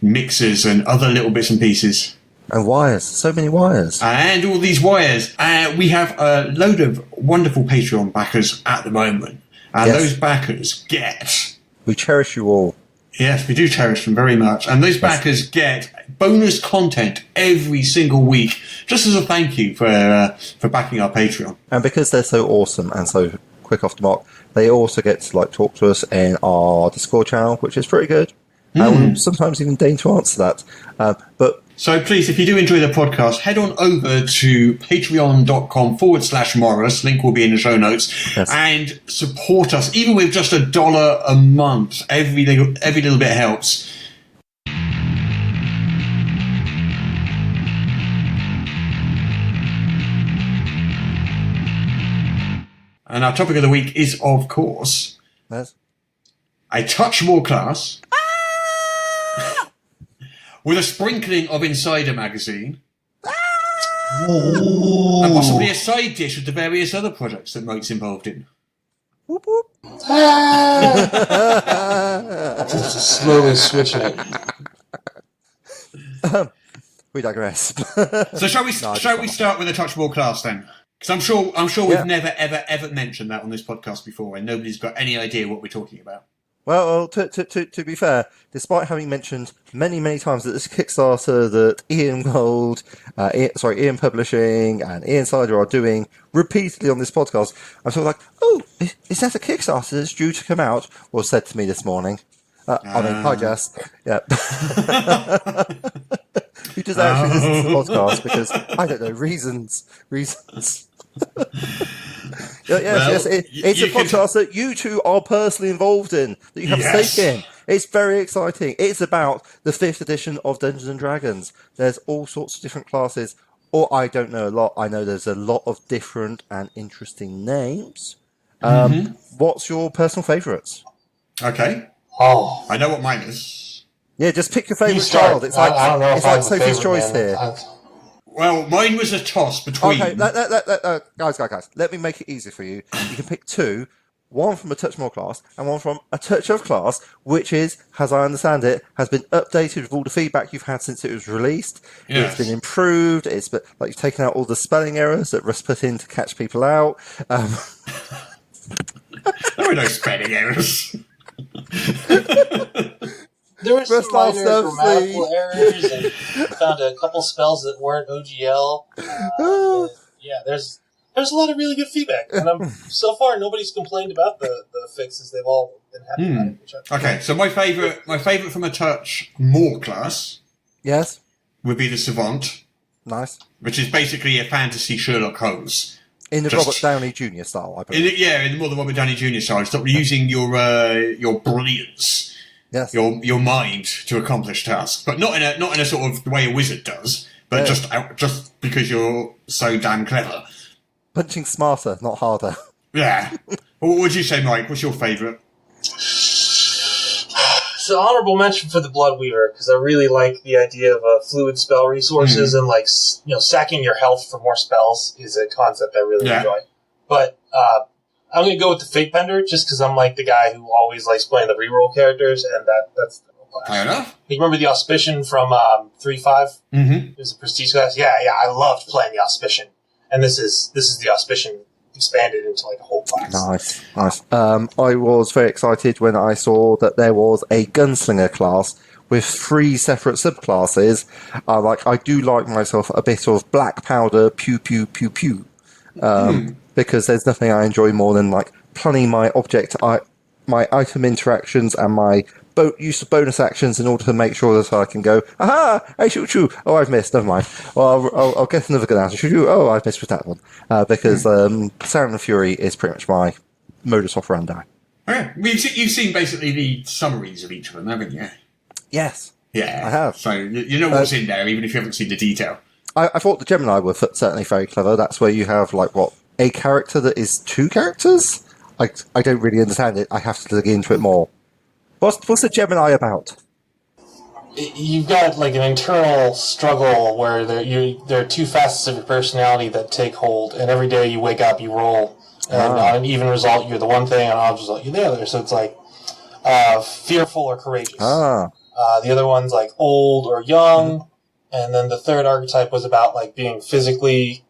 C: mixers and other little bits and pieces.
D: And wires. So many wires.
C: And all these wires. We have a load of wonderful Patreon backers at the moment. And those backers get...
D: We cherish you all.
C: Yes, we do cherish them very much. And those backers get bonus content every single week, just as a thank you for backing our Patreon.
D: And because they're so awesome and so quick off the mark, they also get to talk to us in our Discord channel, which is pretty good. and we'll sometimes even deign to answer that. But
C: So please, if you do enjoy the podcast, head on over to patreon.com/Morrus. Link will be in the show notes.
D: Yes.
C: And support us, even with just $1 a month. Every little bit helps. And our topic of the week is, of course,
D: yes.
C: a touch more class with a sprinkling of Insider magazine and possibly a side dish of the various other projects that Mike's involved in.
D: Whoop, whoop.
E: Just slowly switching it.
D: We digress.
C: So shall we start with a touch more class then? Because I'm sure we've never ever mentioned that on this podcast before, and nobody's got any idea what we're talking about.
D: Well, to be fair, despite having mentioned many times that this Kickstarter that EN EN Publishing and EN Insider are doing repeatedly on this podcast, I'm sort of like, oh, is that a Kickstarter that's due to come out? Was said to me this morning. Hi Jess. Yeah. Who does actually listen to the podcast because, I don't know, reasons. Yes, it's a podcast that you two are personally involved in, that you have a stake in. It's very exciting. It's about the 5th edition of Dungeons and Dragons. There's all sorts of different classes, or I don't know a lot. I know there's a lot of different and interesting names. What's your personal favourites?
C: Okay.
E: Oh,
C: I know what mine is.
D: Yeah, just pick your favourite child. It's like,
E: I don't know
D: it's
E: if I
D: like
E: have a
D: Sophie's
E: favorite,
D: Choice
E: man.
D: here.
C: Well, mine was a toss between...
D: Okay, guys, let me make it easy for you. You can pick two, one from a touch more class and one from a touch of class, which is, as I understand it, has been updated with all the feedback you've had since it was released.
C: Yes.
D: It's been improved. It's been, like, you've taken out all the spelling errors that Russ put in to catch people out.
C: There were no spelling errors.
E: There were some
D: Rest off
E: minor
D: stuff,
E: grammatical errors, and I found a couple spells that weren't OGL. Yeah, there's a lot of really good feedback, and so far nobody's complained about the fixes. They've all been happy about it.
C: Okay, so my favourite from a touch more class
D: Yes.
C: would be the Savant,
D: Nice.
C: which is basically a fantasy Sherlock Holmes.
D: In the
C: Just-
D: Robert Downey Jr. style, I
C: In
D: believe.
C: the more the Robert Downey Jr. side, stop using your brilliance,
D: Yes.
C: your mind to accomplish tasks, but not in a sort of the way a wizard does, but just because you're so damn clever.
D: Punching smarter, not harder.
C: Yeah. What would you say, Mike? What's your favourite?
E: So honorable mention for the Bloodweaver, because I really like the idea of fluid spell resources and sacking your health for more spells is a concept I really enjoy. But I'm going to go with the Fate Bender, just because I'm like the guy who always likes playing the reroll characters, and that's the class.
C: Fair enough.
E: You remember the Auspician from 3.5?
C: Mm-hmm.
E: It was a prestige class. Yeah, I loved playing the Auspician, and this is the Auspician expanded into like a whole class.
D: Nice. I was very excited when I saw that there was a gunslinger class with 3 separate subclasses. I do like myself a bit of black powder, pew pew pew pew, because there's nothing I enjoy more than like planning my my item interactions and my use of bonus actions in order to make sure that I can go, aha, I shoot you. Oh, I've missed. Never mind. Well, I'll get another gun out and shoot you. Oh, I've missed with that one. Because Sound and Fury is pretty much my modus operandi.
C: Okay. You've seen basically the summaries of each of them, haven't you?
D: Yes.
C: Yeah.
D: I have.
C: So you know what's in there, even if you haven't seen the detail.
D: I thought the Gemini were certainly very clever. That's where you have, a character that is 2 characters? I don't really understand it. I have to dig into it more. What's the Gemini about?
E: You've got like an internal struggle where there are 2 facets of your personality that take hold, and every day you wake up, you roll, and on an even result, you're the one thing, and on an odd result, you're the other. So it's like fearful or courageous. The other one's like old or young, and then the third archetype was about like being physically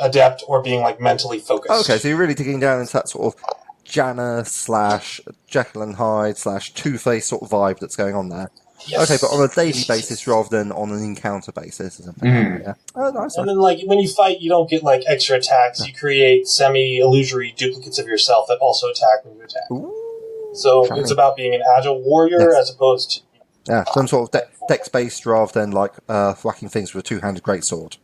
E: adept or being like mentally focused.
D: Okay, so you're really digging down into that sort of Janna / Jekyll and Hyde / Two-Face sort of vibe that's going on there.
E: Yes.
D: Okay, but on a daily basis rather than on an encounter basis or something. Yeah. Oh, nice.
E: And then, like, when you fight, you don't get, like, extra attacks. You create semi-illusory duplicates of yourself that also attack when you attack.
D: Ooh,
E: so
D: shiny.
E: it's about being an agile warrior as opposed to
D: Yeah, some sort of dex-based rather than like whacking things with a two-handed greatsword.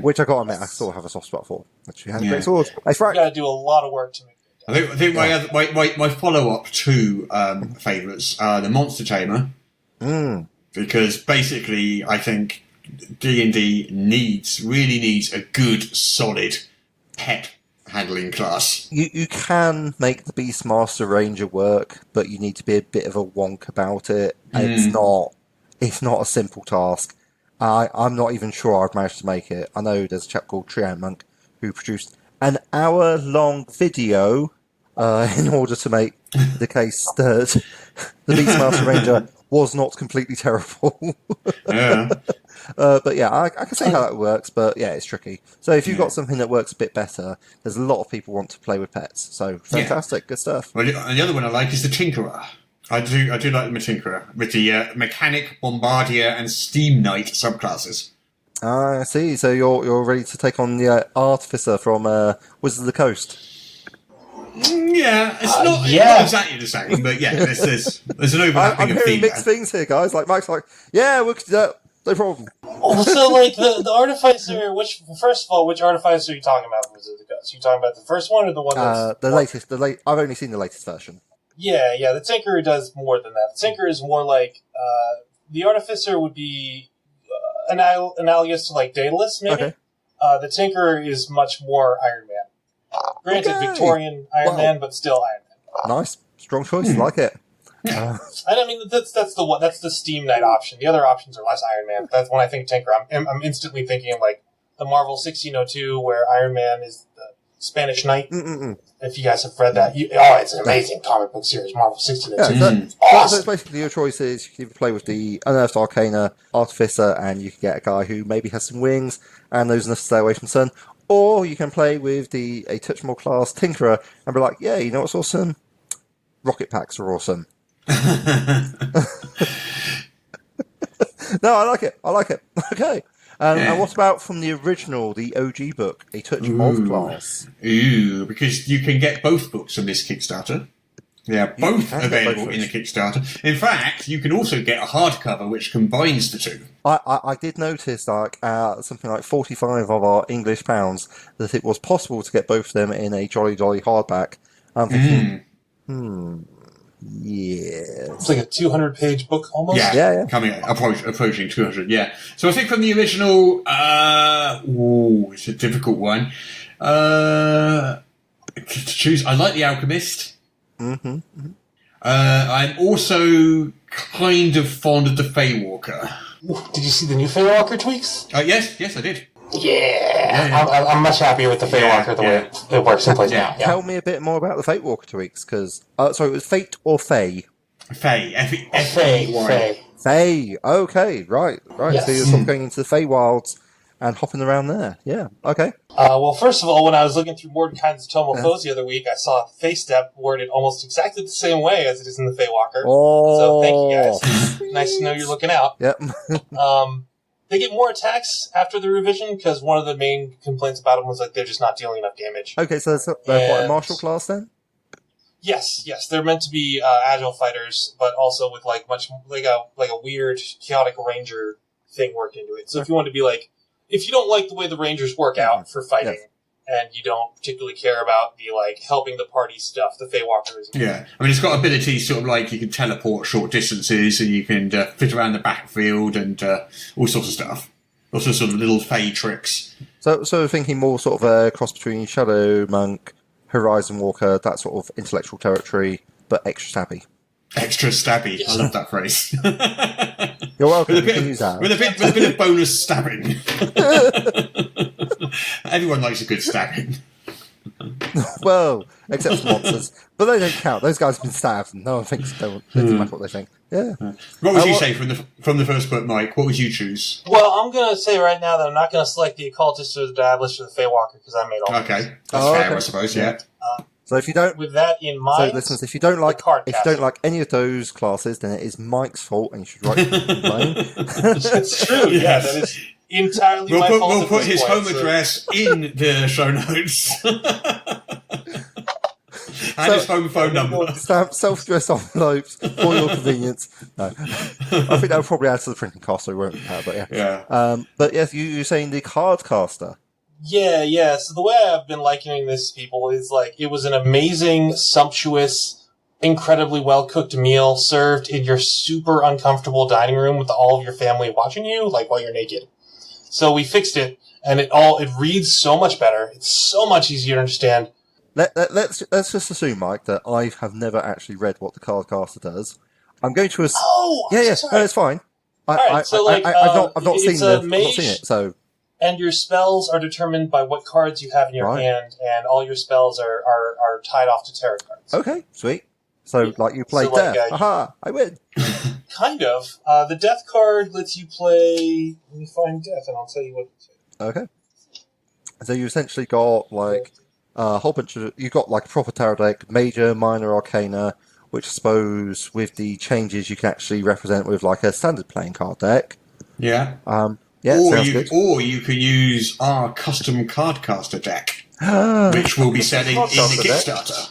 D: Which I gotta admit, I sort of have a soft spot for. A two-handed greatsword. That's right.
E: You gotta do a lot of work to make it.
C: I think my follow-up to favourites are the Monster Tamer. Because basically, I think D&D really needs a good, solid pet handling class.
D: You can make the Beastmaster Ranger work, but you need to be a bit of a wonk about it. It's not a simple task. I'm not even sure I've managed to make it. I know there's a chap called Trian Monk who produced an hour-long video in order to make the case that the Beastmaster Ranger was not completely terrible.
C: Yeah.
D: But yeah, I can see how that works, but yeah, it's tricky. So if you've got something that works a bit better, there's a lot of people want to play with pets. So fantastic, good stuff.
C: Well, and the other one I like is the Tinkerer. I do like the Tinkerer with the Mechanic, Bombardier, and Steam Knight subclasses.
D: I see. So you're ready to take on the Artificer from Wizards of the Coast.
C: Yeah, it's not exactly the same, but yeah, there's an overlapping
D: I'm
C: of
D: hearing
C: theme
D: mixed things here, guys. Like Mike's like, yeah, we could do that. No problem.
E: Also, like the Artificer. First of all, which Artificer are you talking about? Was it the Ghost? You talking about the first one or the one that's
D: the latest? I've only seen the latest version.
E: Yeah. The Tinkerer does more than that. The Tinkerer is more like the Artificer would be analogous to like Daedalus, maybe. Okay. The Tinkerer is much more Iron Man. Granted, Victorian Iron Man, but still Iron Man.
D: Nice, strong choice. Like it.
E: And I mean, that's the one. That's the Steam Knight option. The other options are less Iron Man. That's when I think Tinkerer. I'm instantly thinking of like the Marvel 1602, where Iron Man is the Spanish Knight. If you guys have read that, it's an amazing comic book series, Marvel 1602.
D: Awesome. So it's basically your choices. You can either play with the Unearthed Arcana Artificer, and you can get a guy who maybe has some wings and knows enough to stay away from the sun. Or you can play with a touch more class Tinkerer and be like, yeah, you know what's awesome? Rocket packs are awesome. No, I like it. Okay. And what about from the original, the OG book, A Touch of Class?
C: Because you can get both books from this Kickstarter. They are both available in the Kickstarter. In fact, you can also get a hardcover which combines the two.
D: I did notice, like, something like 45 of our English pounds, that it was possible to get both of them in a Jolly Dolly hardback. I'm thinking, yeah.
E: It's like a 200-page book almost?
D: Yeah.
C: Approaching 200, yeah. So I think from the original, it's a difficult one. To choose, I like The Alchemist. I'm also kind of fond of the Feywalker.
E: Did you see the new Feywalker tweaks?
C: Yes, I did.
E: Yeah. I'm much happier with the Feywalker the way it works in place now.
D: Tell me a bit more about the Feywalker tweaks, because sorry, it was Fate or Fey?
C: Fey.
E: Fey.
D: Fey. Okay, right.
E: Yes.
D: So you're sort of going into the Feywilds and hopping around there. Yeah. Okay.
E: Well, first of all, when I was looking through Mordenkainen's Tome of Foes the other week, I saw Fey Step worded almost exactly the same way as it is in the Feywalker.
D: Oh.
E: So thank you guys. Nice to know you're looking out.
D: Yep.
E: They get more attacks after the revision because one of the main complaints about them was like they're just not dealing enough damage.
D: Okay, so they're quite a martial class then?
E: Yes, they're meant to be agile fighters, but also with like much like a weird chaotic ranger thing worked into it. So if you want to be like, if you don't like the way the rangers work out for fighting, and you don't particularly care about the like helping the party stuff, the Feywalker is.
C: Yeah, I mean it's got abilities sort of like you can teleport short distances, and you can fit around the battlefield and all sorts of stuff. Also, sort of little Fey tricks.
D: So we're thinking more sort of a cross between Shadow Monk, Horizon Walker, that sort of intellectual territory, but extra stabby.
C: Extra stabby. Yes. I love that phrase.
D: You're welcome. You can use that.
C: With a bit of bonus stabbing. Everyone likes a good stabbing.
D: Well, except for monsters. But they don't count. Those guys have been stabbed and no one thinks they doesn't matter what they think. Yeah.
C: What would you say from the first book, Mike? What would you choose?
E: Well, I'm going to say right now that I'm not going to select the Occultist or the Diabolist or the Feywalker because I made all
C: Okay. That's fair, I suppose, yeah.
D: So if you don't,
E: with that in mind,
D: so listeners, if you don't like any of those classes, then it is Mike's fault, and you should write blame.
E: It's true. Yes. Yeah, that is entirely my fault.
C: We'll put his home address in the show notes. And his phone number.
D: Stamp self-addressed envelopes for your convenience. No, I think that would probably add to the printing cost, so we won't. But yeah. But yes, you're saying the card caster.
E: Yeah. So the way I've been likening this to people is like it was an amazing, sumptuous, incredibly well-cooked meal served in your super uncomfortable dining room with all of your family watching you, like while you're naked. So we fixed it, and it reads so much better. It's so much easier to understand.
D: Let's just assume, Mike, that I have never actually read what the card caster does. I'm going to assume.
E: Oh,
D: yeah,
E: sorry.
D: no, it's fine.
E: I've
D: not seen it, so.
E: And your spells are determined by what cards you have in your hand, and all your spells are tied off to tarot cards.
D: Okay, sweet. So, like, you play death. Aha, I win.
E: Kind of. The death card lets you play... Let me find death, and I'll tell you what...
D: Okay. So you essentially got, like, a whole bunch of... You've got, like, a proper tarot deck, major, minor arcana, which I suppose, with the changes, you can actually represent with, like, a standard playing card deck.
C: Yeah.
D: Yeah,
C: or you can use our custom cardcaster deck, which will be selling in the Kickstarter.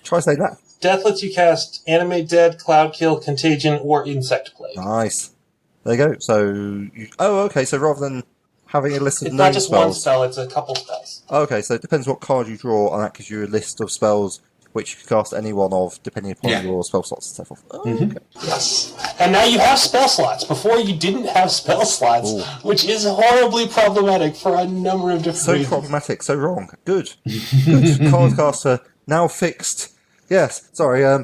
D: Try saying that.
E: Death lets you cast Animate Dead, Cloud Kill, Contagion, or Insect Plague.
D: Nice. There you go. So, okay. So rather than having a list of
E: it's
D: known
E: not just
D: spells,
E: one spell; it's a couple spells.
D: Okay, so it depends what card you draw, and that gives you a list of spells which you can cast any one of, depending upon your spell slots and stuff. Okay.
E: Yes. And now you have spell slots. Before you didn't have spell slots, which is horribly problematic for a number of different reasons.
D: So problematic, so wrong. Good. Cardcaster, now fixed. Yes, sorry, I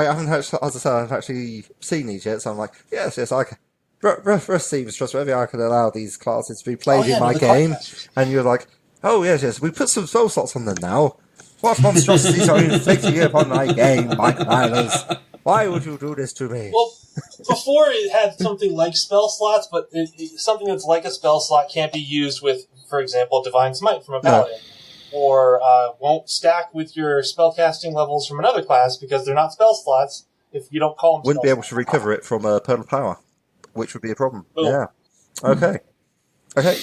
D: haven't actually, as I said, I haven't actually seen these yet, so I'm like, yes, I can. Rest seems trustworthy. I can allow these classes to be played in my game. And you're like, oh, yes, we put some spell slots on them now. What monstrosities are you inflicting upon my game, Mike Myler? Why would you do this to me?
E: Well, before it had something like spell slots, but something that's like a spell slot can't be used with, for example, Divine Smite from a Paladin. No. Or won't stack with your spellcasting levels from another class because they're not spell slots if you don't call them
D: Wouldn't be able to recover it from a Pearl of Power, which would be a problem. Boom. Yeah. Okay.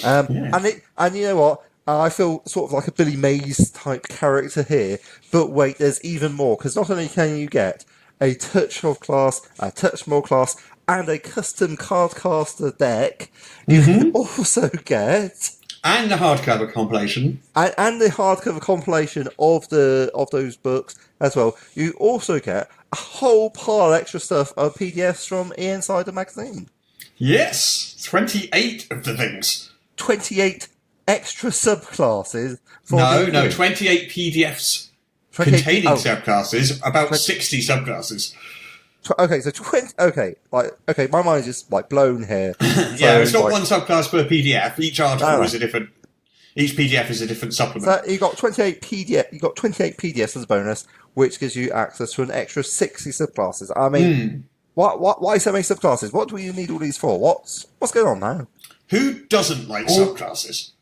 D: And you know what? I feel sort of like a Billy Mays type character here, but wait, there's even more, because not only can you get a touch of class, a touch more class, and a custom cardcaster deck, you can also get...
C: And the hardcover compilation.
D: And the hardcover compilation of those books as well. You also get a whole pile of extra stuff of PDFs from EN magazine.
C: Yes, 28 of the things.
D: 28 extra subclasses.
C: No, 28 PDFs
D: 28,
C: containing subclasses, about 60 subclasses.
D: Okay, so 20. Okay, my mind is just like blown here.
C: Yeah, it's not one subclass per PDF. Each article is a different. Each PDF is a different supplement.
D: So you got 28 PDF. You got 28 PDFs as a bonus, which gives you access to an extra 60 subclasses. I mean, why so many subclasses? What do you need all these for? What's going on now?
C: Who doesn't like subclasses?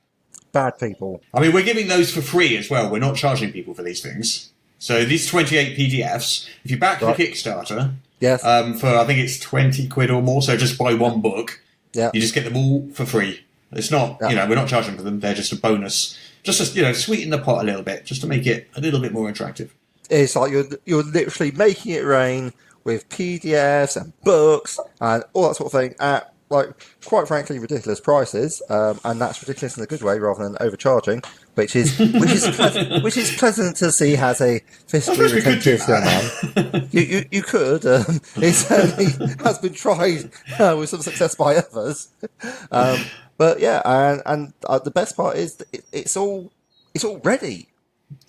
D: Bad people.
C: I mean, we're giving those for free as well. We're not charging people for these things. So these 28 PDFs, if you back the Kickstarter,
D: yes,
C: for I think it's 20 quid or more, so just buy one book, you just get them all for free. It's not, we're not charging for them. They're just a bonus, just to, sweeten the pot a little bit, just to make it a little bit more attractive.
D: It's like you're literally making it rain with PDFs and books and all that sort of thing at, like, quite frankly, ridiculous prices, and that's ridiculous in a good way rather than overcharging, which is pleasant to see has a fiscally retentive going on. You could. It certainly has been tried with some success by others. But yeah, and the best part is that it's all ready.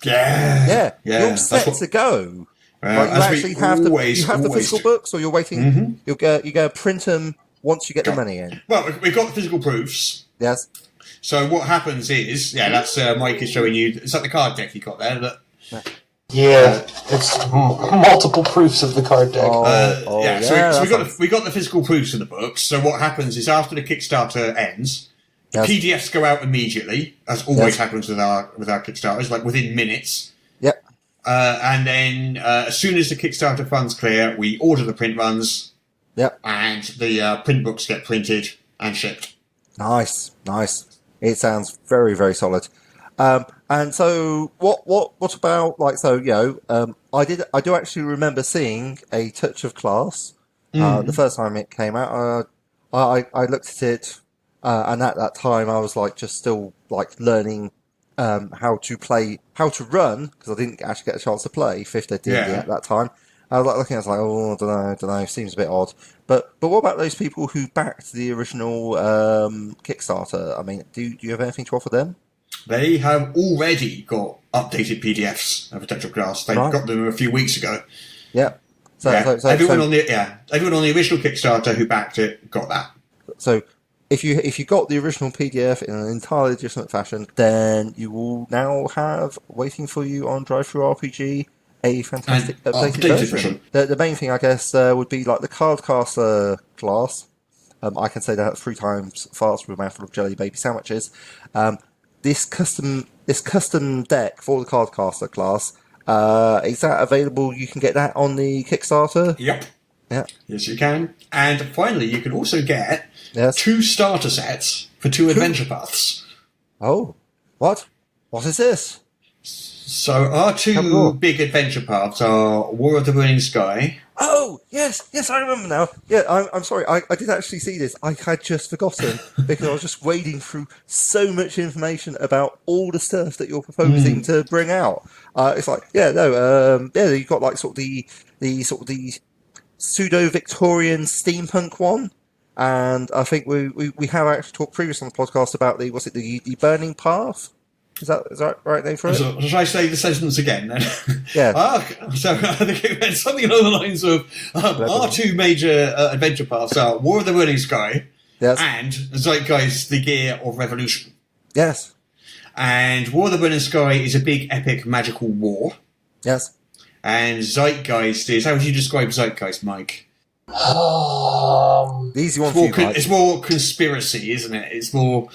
C: Yeah.
D: You're set to go. Like, you actually have the physical books, or you're waiting. You go print them. Once you get the money in.
C: Well, we've got the physical proofs.
D: Yes.
C: So what happens is, that's Mike is showing you. Is that the card deck you got there? Look.
E: Yeah, it's multiple proofs of the card deck.
C: So we got the physical proofs of the books. So what happens is after the Kickstarter ends, PDFs go out immediately, as always happens with our Kickstarters, like within minutes.
D: Yep.
C: And then as soon as the Kickstarter funds clear, we order the print runs.
D: Yep.
C: And the print books get printed and shipped.
D: Nice. It sounds very, very solid. And so what about, like, so, I do actually remember seeing a Touch of Class the first time it came out. I looked at it, and at that time I was like just still like learning how to run, because I didn't actually get a chance to play 5th ed D&D at that time. I was like looking, I was like, oh, I don't know, seems a bit odd. But what about those people who backed the original Kickstarter? I mean, do you have anything to offer them?
C: They have already got updated PDFs of Touch of Class. They got them a few weeks ago.
D: Yeah. So
C: everyone on the original Kickstarter who backed it got that.
D: So if you got the original PDF in an entirely different fashion, then you will now have waiting for you on DriveThruRPG a fantastic updated version. The main thing, I guess, would be like the Cardcaster class. I can say that 3 times fast with a mouthful of jelly baby sandwiches. This custom deck for the Cardcaster class, is that available? You can get that on the Kickstarter?
C: Yep.
D: Yeah.
C: Yes, you can. And finally, you can also get 2 starter sets for 2 adventure paths.
D: Oh, what? What is this?
C: So our 2 big adventure paths are War of the Burning Sky.
D: Oh, yes, I remember now. Yeah, I'm sorry, I did actually see this. I had just forgotten, because I was just wading through so much information about all the stuff that you're proposing to bring out. It's like, you've got like sort of the pseudo-Victorian steampunk one, and I think we have actually talked previously on the podcast about the Burning Path? Is that right name for it?
C: So, should I say the sentence again then?
D: Yeah.
C: So I think it went something along the lines of our 2 major adventure paths are War of the Burning Sky and Zeitgeist, the Gear of Revolution.
D: Yes.
C: And War of the Burning Sky is a big epic magical war.
D: Yes.
C: And Zeitgeist is, how would you describe Zeitgeist, Mike?
D: The easy one for you, Mike.
C: It's more conspiracy, isn't it? It's more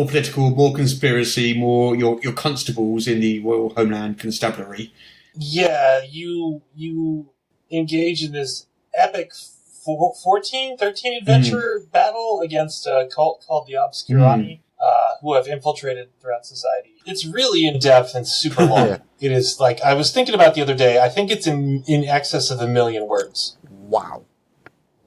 C: political, more conspiracy, more your constables in the Royal Homeland Constabulary.
E: Yeah, you engage in this epic 13 adventure battle against a cult called the Obscurati, who have infiltrated throughout society. It's really in-depth and super long. Yeah. It is, like, I was thinking about the other day, I think it's in excess of 1 million words.
D: Wow.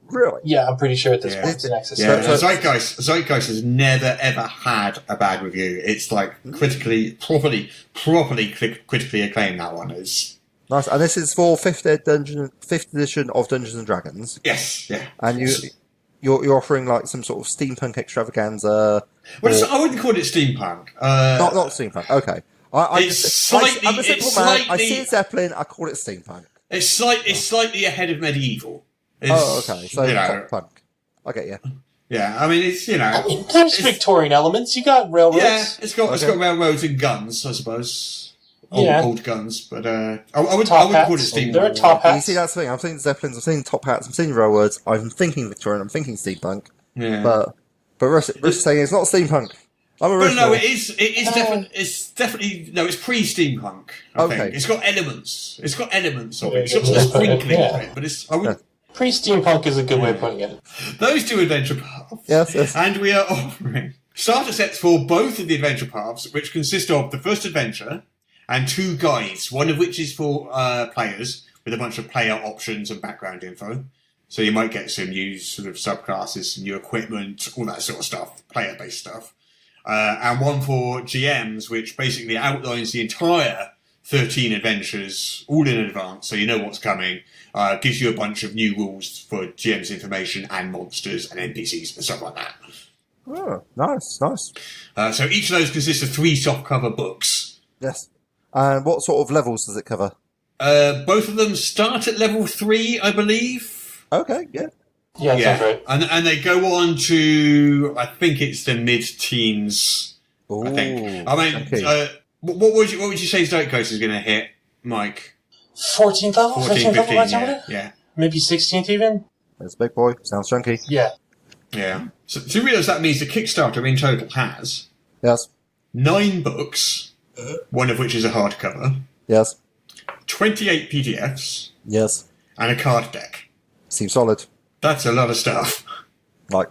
D: Really?
E: Yeah, I'm pretty sure at this point it's in excess.
C: Yeah, Zeitgeist has never ever had a bad review. It's like properly critically acclaimed. That one is
D: nice, and this is for 5th edition of Dungeons and Dragons.
C: Yes, yeah,
D: and you're offering like some sort of steampunk extravaganza.
C: Well, I wouldn't call it steampunk.
D: Not steampunk. Okay, I'm a simple man. I see a Zeppelin. I call it steampunk.
C: It's slightly ahead of medieval.
D: Okay. So punk. I get you.
C: Yeah, I mean, it's,
E: there's Victorian elements. You got railroads.
C: Yeah, it's got railroads and guns, I suppose. Old guns, but I wouldn't call it steampunk.
E: There are top hats.
D: You see, that's the thing. I'm seeing Zeppelins, I'm seeing top hats, I'm seeing railroads. I'm thinking Victorian. I'm thinking steampunk.
C: Yeah.
D: But Russ is saying it's not steampunk. I'm original.
C: No, it is definitely. It's definitely it's pre-steampunk. I think it's got elements. It's got elements of it. It's got some sprinkling of it, but I wouldn't.
E: Pre-steampunk is a good way of putting it.
C: Those 2 adventure paths.
D: Yes.
C: And we are offering starter sets for both of the adventure paths, which consist of the first adventure and 2 guides, one of which is for players with a bunch of player options and background info. So you might get some new sort of subclasses, some new equipment, all that sort of stuff, player-based stuff. And one for GMs, which basically outlines the entire 13 adventures all in advance, so you know what's coming. Gives you a bunch of new rules for GM's information and monsters and NPCs and stuff like that.
D: Oh, nice.
C: So each of those consists of 3 softcover books.
D: Yes. And what sort of levels does it cover?
C: Both of them start at level 3, I believe.
D: Okay, yeah.
E: Yeah, sounds right.
C: And they go on to, I think it's the mid-teens.
D: Ooh,
C: I think. I mean, okay. What would you say Zeitgeist is going to hit, Mike?
E: 14th level? 15th level?
C: Yeah.
E: Maybe 16th even?
D: That's a big boy. Sounds chunky.
E: Yeah.
C: Yeah. So to realise that means the Kickstarter in total has 9 books, one of which is a hardcover.
D: Yes.
C: 28 PDFs.
D: Yes.
C: And a card deck.
D: Seems solid.
C: That's a lot of stuff.
D: Like,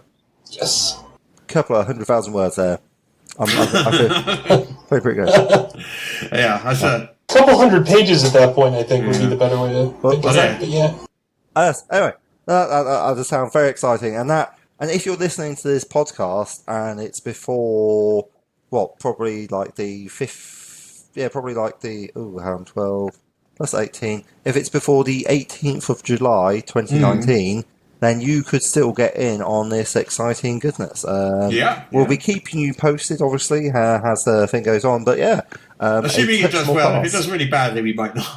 E: yes.
D: A couple of 100,000 words there. I feel pretty good.
C: Yeah,
E: couple hundred pages at that point, I think, would be the better way to think about it. But yeah.
D: Anyway, that does sound very exciting. And if you're listening to this podcast and it's before, probably like the 5th, probably like the, 12 plus 18. If it's before the 18th of July, 2019, then you could still get in on this exciting goodness. We'll be keeping you posted, obviously, as the thing goes on. But yeah.
C: Assuming it does well. If it does really badly, we might not.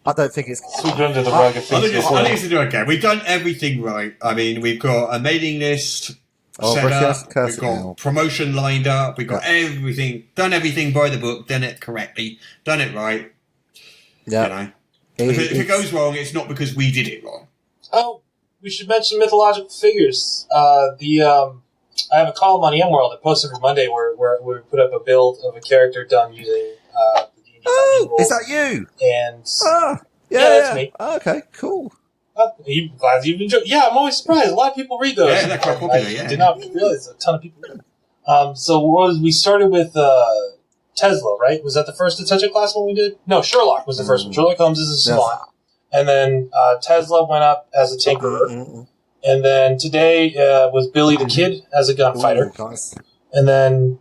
D: I don't think it's...
E: Sweep under the rug.
C: I think it's to do okay. We've done everything right. I mean, we've got a mailing list set up. We've got promotion lined up. We've got everything. Done everything by the book. Done it correctly. Done it right.
D: Yeah.
C: You know. If it goes wrong, it's not because we did it wrong.
E: Oh, we should mention mythological figures. I have a column on EN World that posts every Monday where we put up a build of a character done using the D&D rules.
D: Is that you?
E: And
D: that's
E: me.
D: Oh, okay, cool.
E: Are you glad you've enjoyed? Yeah, I'm always surprised. A lot of people read those.
C: Yeah, they're quite popular.
E: I did not realize a ton of people read them. So we started with Tesla, right? Was that the first Attention class one we did? No, Sherlock was the first one. Sherlock Holmes is a savant. And then Tesla went up as a tinkerer. And then today was Billy the Kid as a gunfighter.
D: Nice.
E: And then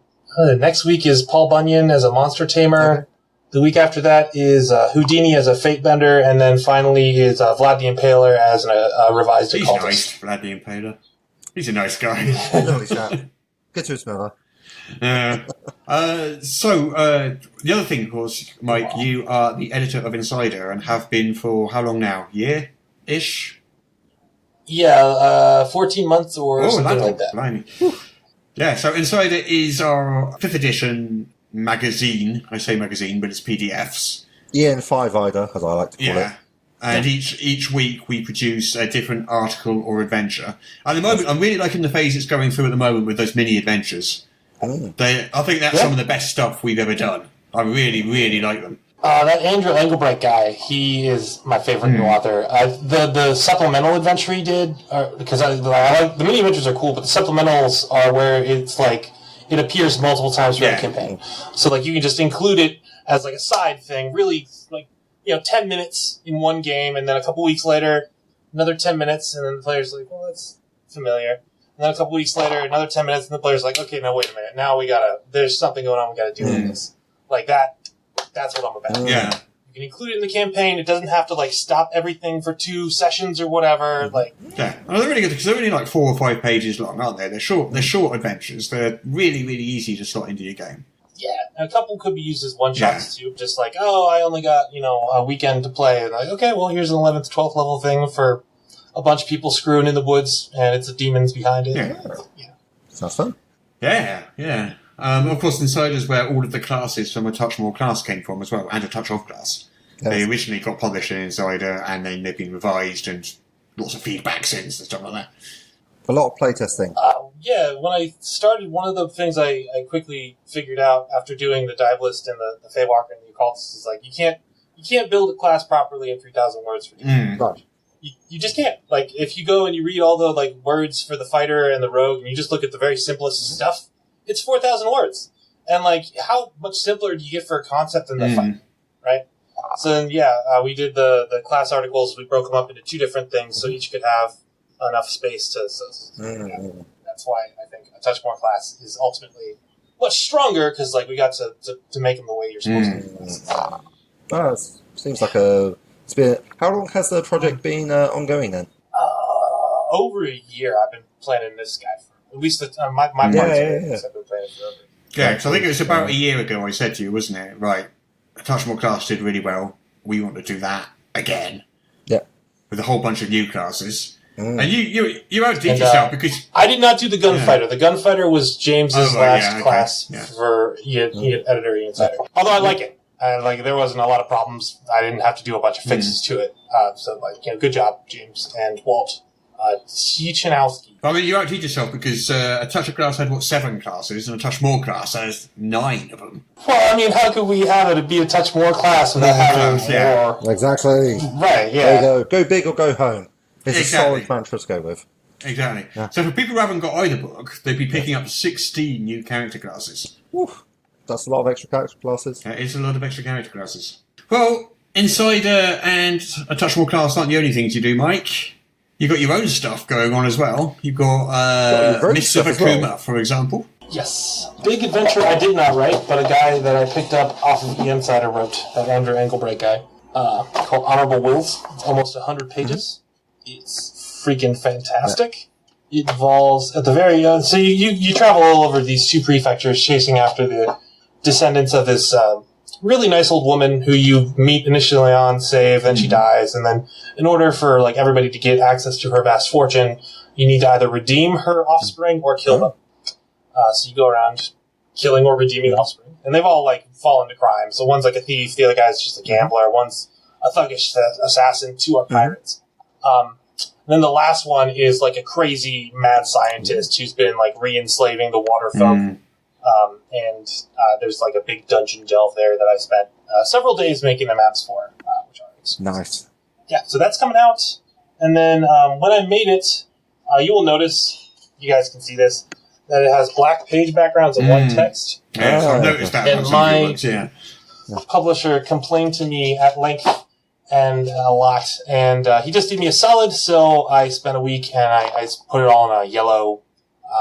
E: next week is Paul Bunyan as a monster tamer. Okay. The week after that is Houdini as a fate bender. And then finally is Vlad the Impaler as a revised occultist.
C: He's nice, Vlad the Impaler. He's a nice guy.
D: Lovely chap. Good to his mother.
C: So the other thing, of course, Mike, you are the editor of Insider and have been for how long now? Year-ish?
E: Yeah, 14 months or something like that.
C: Blimey. Yeah, so Insider is our 5th edition magazine. I say magazine, but it's PDFs.
D: EN 5 Ida, as I like to call it.
C: And each week we produce a different article or adventure. At the moment, I'm really liking the phase it's going through at the moment with those mini adventures. I think that's some of the best stuff we've ever done. I really, really like them.
E: That Andrew Engelbreit guy, he is my favorite new author. The supplemental adventure he did, because I like the mini adventures are cool, but the supplementals are where it's like it appears multiple times throughout the campaign. So like you can just include it as like a side thing, really like 10 minutes in one game, and then a couple weeks later, another 10 minutes, and then the player's like, well, that's familiar. And then a couple weeks later, another 10 minutes, and the player's like, okay, now wait a minute. Now there's something going on, we gotta deal with this. Like that's what I'm about.
C: Yeah.
E: You can include it in the campaign, it doesn't have to like stop everything for 2 sessions or whatever.
C: Yeah. Well, they're really good, because they're only like 4 or 5 pages long, aren't they? They're short adventures. They're really, really easy to slot into your game.
E: Yeah, and a couple could be used as one-shots too. Just like, I only got, a weekend to play. And like, okay, well, here's an 11th, 12th level thing for a bunch of people screwing in the woods, and it's the demons behind it.
C: Yeah.
D: Sounds fun.
C: Yeah. Of course, Inside is where all of the classes from a Touch More class came from as well, and a Touch Off class. Yes. They originally got published in Insider, and then they've been revised, and lots of feedback since, and stuff like that.
D: A lot of playtesting.
E: When I started, one of the things I quickly figured out after doing the dive list and the Feywalker and the Occultist is like, you can't build a class properly in 3,000 words for each.
D: Right.
E: You just can't. Like, if you go and you read all the like words for the fighter and the rogue, and you just look at the very simplest stuff, it's 4,000 words. And like, how much simpler do you get for a concept than the fight, right? So then, we did the class articles. We broke them up into 2 different things, so each could have enough space to. That's why I think a Touch More class is ultimately much stronger, because like we got to make them the way you're supposed to.
D: It seems like it's been. How long has the project been ongoing then?
E: Over a year. I've been planning this guy for at least my part. I've been planning it for over.
C: Yeah, because I think it was about a year ago I said to you, wasn't it? Right, a Touch More class did really well. We want to do that again.
D: Yeah,
C: with a whole bunch of new classes. And you outdid yourself because
E: I did not do the gunfighter. The gunfighter was James's last class for editor Insider. Although I like it. There wasn't a lot of problems. I didn't have to do a bunch of fixes to it. Good job, James and Walt. Tichanowski.
C: I mean, you outdid yourself because a Touch of class had 7 classes, and a Touch More class has 9 of them.
E: Well, I mean, how could we have it be a Touch More class without having more?
D: Exactly.
E: Right. Yeah.
D: There you go. Go big or go home. It's a solid mantra to go with.
C: Exactly. Yeah. So for people who haven't got either book, they'd be picking up 16 new character classes.
D: Oof. That's a lot of extra character classes.
C: That is a lot of extra character classes. Well, Insider and A Touch More Class aren't the only things you do, Mike. You've got your own stuff going on as well. You've got Mists of Akuma, for example.
E: Yes. Big adventure I did not write, but a guy that I picked up off of EN Insider wrote, that Andrew Engelbreit guy, called Honorable Wills. It's almost 100 pages. It's freaking fantastic. Yeah. It involves, at the very end, so you travel all over these two prefectures chasing after the descendants of this really nice old woman who you meet initially on save, then she dies, and then in order for like everybody to get access to her vast fortune, you need to either redeem her offspring or kill them. So you go around killing or redeeming offspring. And they've all, like, fallen to crime. So one's like a thief, the other guy's just a gambler, one's a thuggish assassin, two are pirates. Then the last one is, like, a crazy mad scientist who's been, like, re-enslaving the water folk. And there's, like, a big dungeon delve there that I spent several days making the maps for, which are exclusive.
D: Nice.
E: Yeah, so that's coming out. And then when I made it, you will notice, you guys can see this, that it has black page backgrounds and one text.
C: Yeah, I've noticed that.
E: And my publisher complained to me at length and a lot, and he just did me a solid, so I spent a week and I put it all in a yellow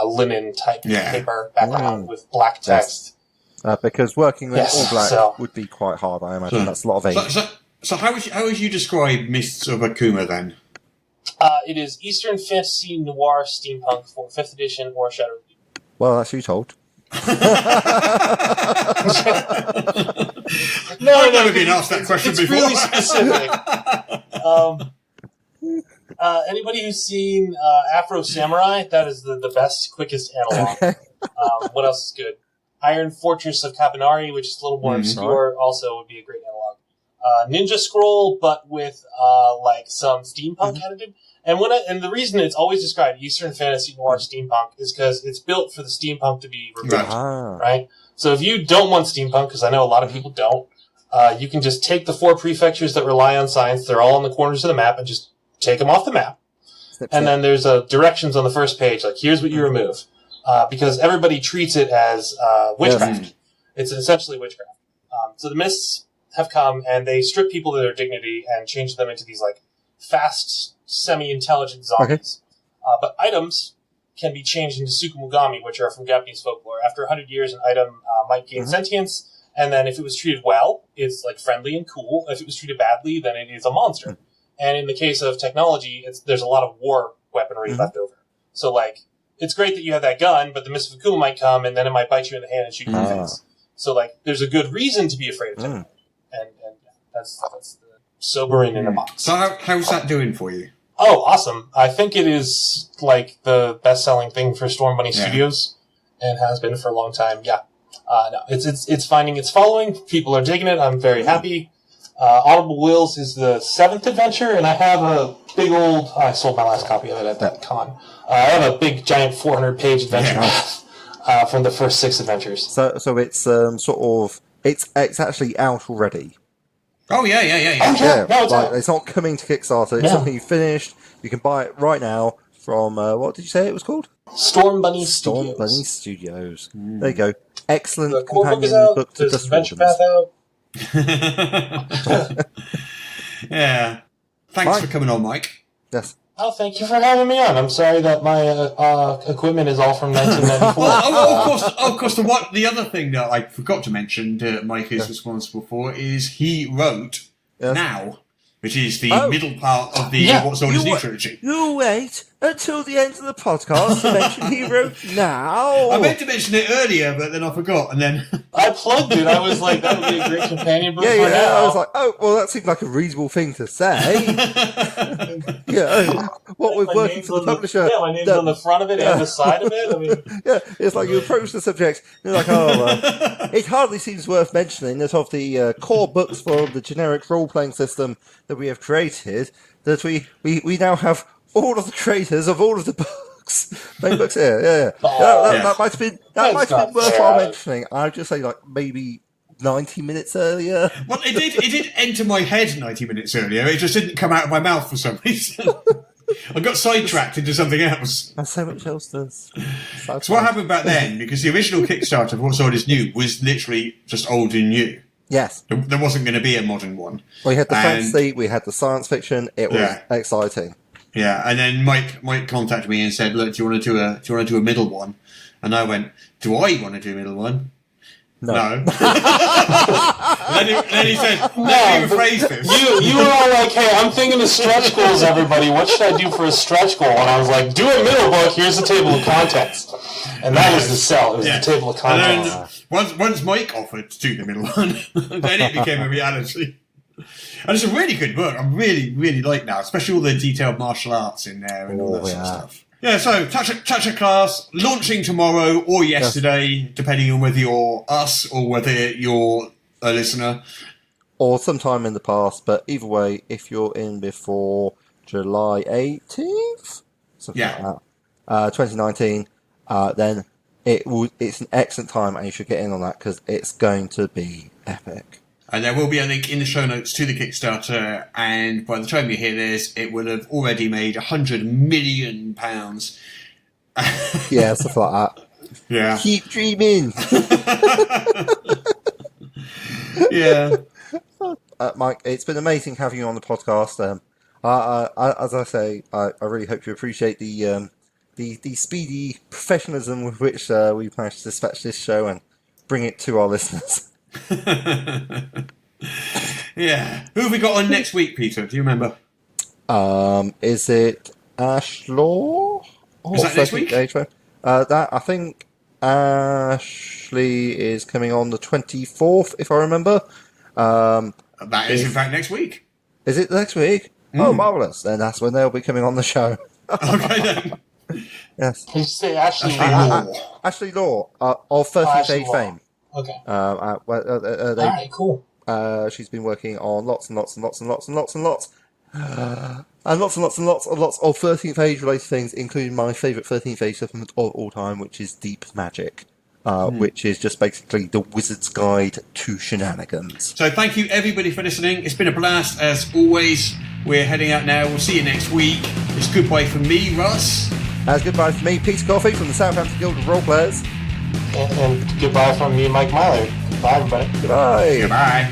E: linen type paper background with black text.
D: Because working with all black would be quite hard, I imagine. That's a lot of age.
C: So how would you describe Mists of Akuma then?
E: It is Eastern Fantasy Noir Steampunk for 5th edition or Shadow.
D: Well, that's you told.
C: I've never been asked that question before.
E: It's really specific. Anybody who's seen Afro Samurai, that is the best, quickest analog.
D: Okay.
E: What else is good? Iron Fortress of Kabanari, which is a little more obscure, also would be a great analog. Ninja Scroll, but with like some steampunk added. And the reason it's always described Eastern Fantasy Noir Steampunk is because it's built for the steampunk to be removed, right? So if you don't want steampunk, because I know a lot of people don't, you can just take the 4 prefectures that rely on science, they're all on the corners of the map, and just take them off the map. And then there's directions on the first page, like here's what you remove. Because everybody treats it as witchcraft. It's essentially witchcraft. So the mists have come, and they strip people of their dignity and change them into these like fast, semi-intelligent zombies. But items can be changed into sukumugami, which are from Japanese folklore. After 100 years, an item might gain sentience, and then if it was treated well, it's like friendly and cool. If it was treated badly, then it is a monster. And in the case of technology, there's a lot of war weaponry left over. So like, it's great that you have that gun, but the Mist of Akuma might come, and then it might bite you in the hand and shoot you in the face. So like, there's a good reason to be afraid of technology. And that's the sobering in a box.
C: So how's that doing for you?
E: Oh, awesome. I think it is, like, the best-selling thing for Storm Bunny Studios, and has been for a long time. Yeah. No, it's finding its following. People are digging it. I'm very happy. Audible Wills is the 7th adventure, and I have a big old... I sold my last copy of it at that con. I have a big, giant 400-page adventure from the first 6 adventures.
D: So it's sort of... It's actually out already.
C: Oh, yeah.
E: No, it's out.
D: It's not coming to Kickstarter. It's something you finished. You can buy it right now from, what did you say it was called?
E: Storm Bunny
D: Studios.
E: Studios.
D: Bunny Studios. There you go. Excellent
E: The core book is
D: companion
E: out.
D: book to
E: There's
D: Dust
E: Adventure
D: Wardens.
E: Path out.
C: Yeah. Thanks
D: Mike.
C: for coming on, Mike.
D: Yes.
E: Oh, thank you for having me on. I'm sorry that my equipment is all from 1994.
C: Of course. The other thing that I forgot to mention that Mike is responsible for is he wrote Now, which is the middle part of the What's Known as New trilogy.
D: You wait until the end of the podcast to mention he wrote Now.
C: I meant to mention it earlier, but then I forgot, and then...
E: I plugged it. I was like, that would be a great companion book for
D: Yeah.
E: Now.
D: I was like, oh, well, that seemed like a reasonable thing to say. What we're working for the publisher.
E: My name's on the front of it and the side of it. I mean,
D: It's like you approach the subject, and you're like, it hardly seems worth mentioning that of the core books for the generic role-playing system that we have created, that we now have all of the creators of all of the books. Main books here, That might have been worthwhile mentioning. I'd just say like maybe 90 minutes earlier.
C: Well, it did enter my head 90 minutes earlier. It just didn't come out of my mouth for some reason. I got sidetracked into something else.
D: And so much else does.
C: So what happened back then, because the original Kickstarter of What's Old is New was literally just old and new.
D: Yes.
C: There wasn't going to be a modern one.
D: We had the fantasy, we had the science fiction. It was exciting.
C: Yeah, and then Mike contacted me and said, "Look, do you want to do a middle one?" And I went, "Do I want to do a middle one?" No. then he said, "Let me rephrase this."
E: You were all like, "Hey, I'm thinking of stretch goals, everybody. What should I do for a stretch goal?" And I was like, "Do a middle book. Here's the table of contents." And that was the sell. It was the table of contents.
C: And then once Mike offered to do the middle one, then it became a reality. And it's a really good book. I really, really like now, especially all the detailed martial arts in there and all that sort of stuff. Yeah, so Touch a Class launching tomorrow or yesterday, depending on whether you're us or whether you're a listener.
D: Or sometime in the past, but either way, if you're in before July 18th, something like that, 2019, then it's an excellent time and you should get in on that because it's going to be epic.
C: And there will be a link in the show notes to the Kickstarter, and by the time you hear this, it will have already made £100 million.
D: Yeah, stuff like that.
C: Yeah.
D: Keep dreaming.
C: Yeah.
D: Mike, it's been amazing having you on the podcast. As I say, I really hope you appreciate the speedy professionalism with which we've managed to dispatch this show and bring it to our listeners.
C: Yeah. Who have we got on next week, Peter? Do you remember?
D: Is it Ash Law?
C: Is that next week?
D: I think Ashley is coming on the 24th, if I remember.
C: That is in fact next week.
D: Is it next week? Oh, marvellous. Then that's when they'll be coming on the show.
C: Okay, then.
D: Yes.
E: Can you say Ashley Law?
D: Ashley Law of 13th Age fame.
E: Okay.
D: All
E: right, cool.
D: She's been working on lots and lots and lots and lots and lots and lots. And lots and lots and lots and lots of 13th Age related things, including my favourite 13th Age supplement of all time, which is Deep Magic, which is just basically the wizard's guide to shenanigans.
C: So thank you everybody for listening. It's been a blast as always. We're heading out now. We'll see you next week. It's goodbye from me, Russ.
D: As goodbye from me, Peter Coffey from the Southampton Guild of Roleplayers.
E: And goodbye from me, Mike Myler. Bye, everybody.
D: Goodbye.
C: Goodbye.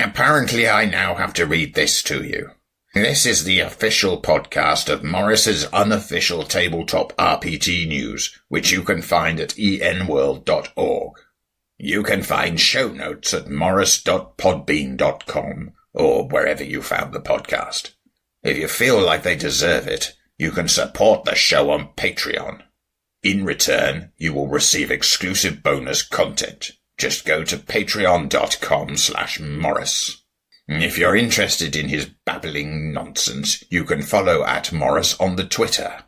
A: Apparently I now have to read this to you. This is the official podcast of Morrus's Unofficial Tabletop RPG News, which you can find at enworld.org. You can find show notes at morrus.podbean.com or wherever you found the podcast. If you feel like they deserve it, you can support the show on Patreon. In return, you will receive exclusive bonus content. Just go to patreon.com/Morrus. If you're interested in his babbling nonsense, you can follow at Morrus on the Twitter.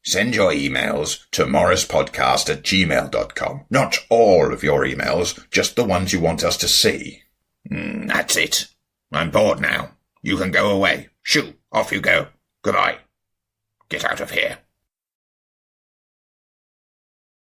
A: Send your emails to morruspodcast@gmail.com. Not all of your emails, just the ones you want us to see. That's it. I'm bored now. You can go away. Shoo, off you go. Goodbye. Get out of here.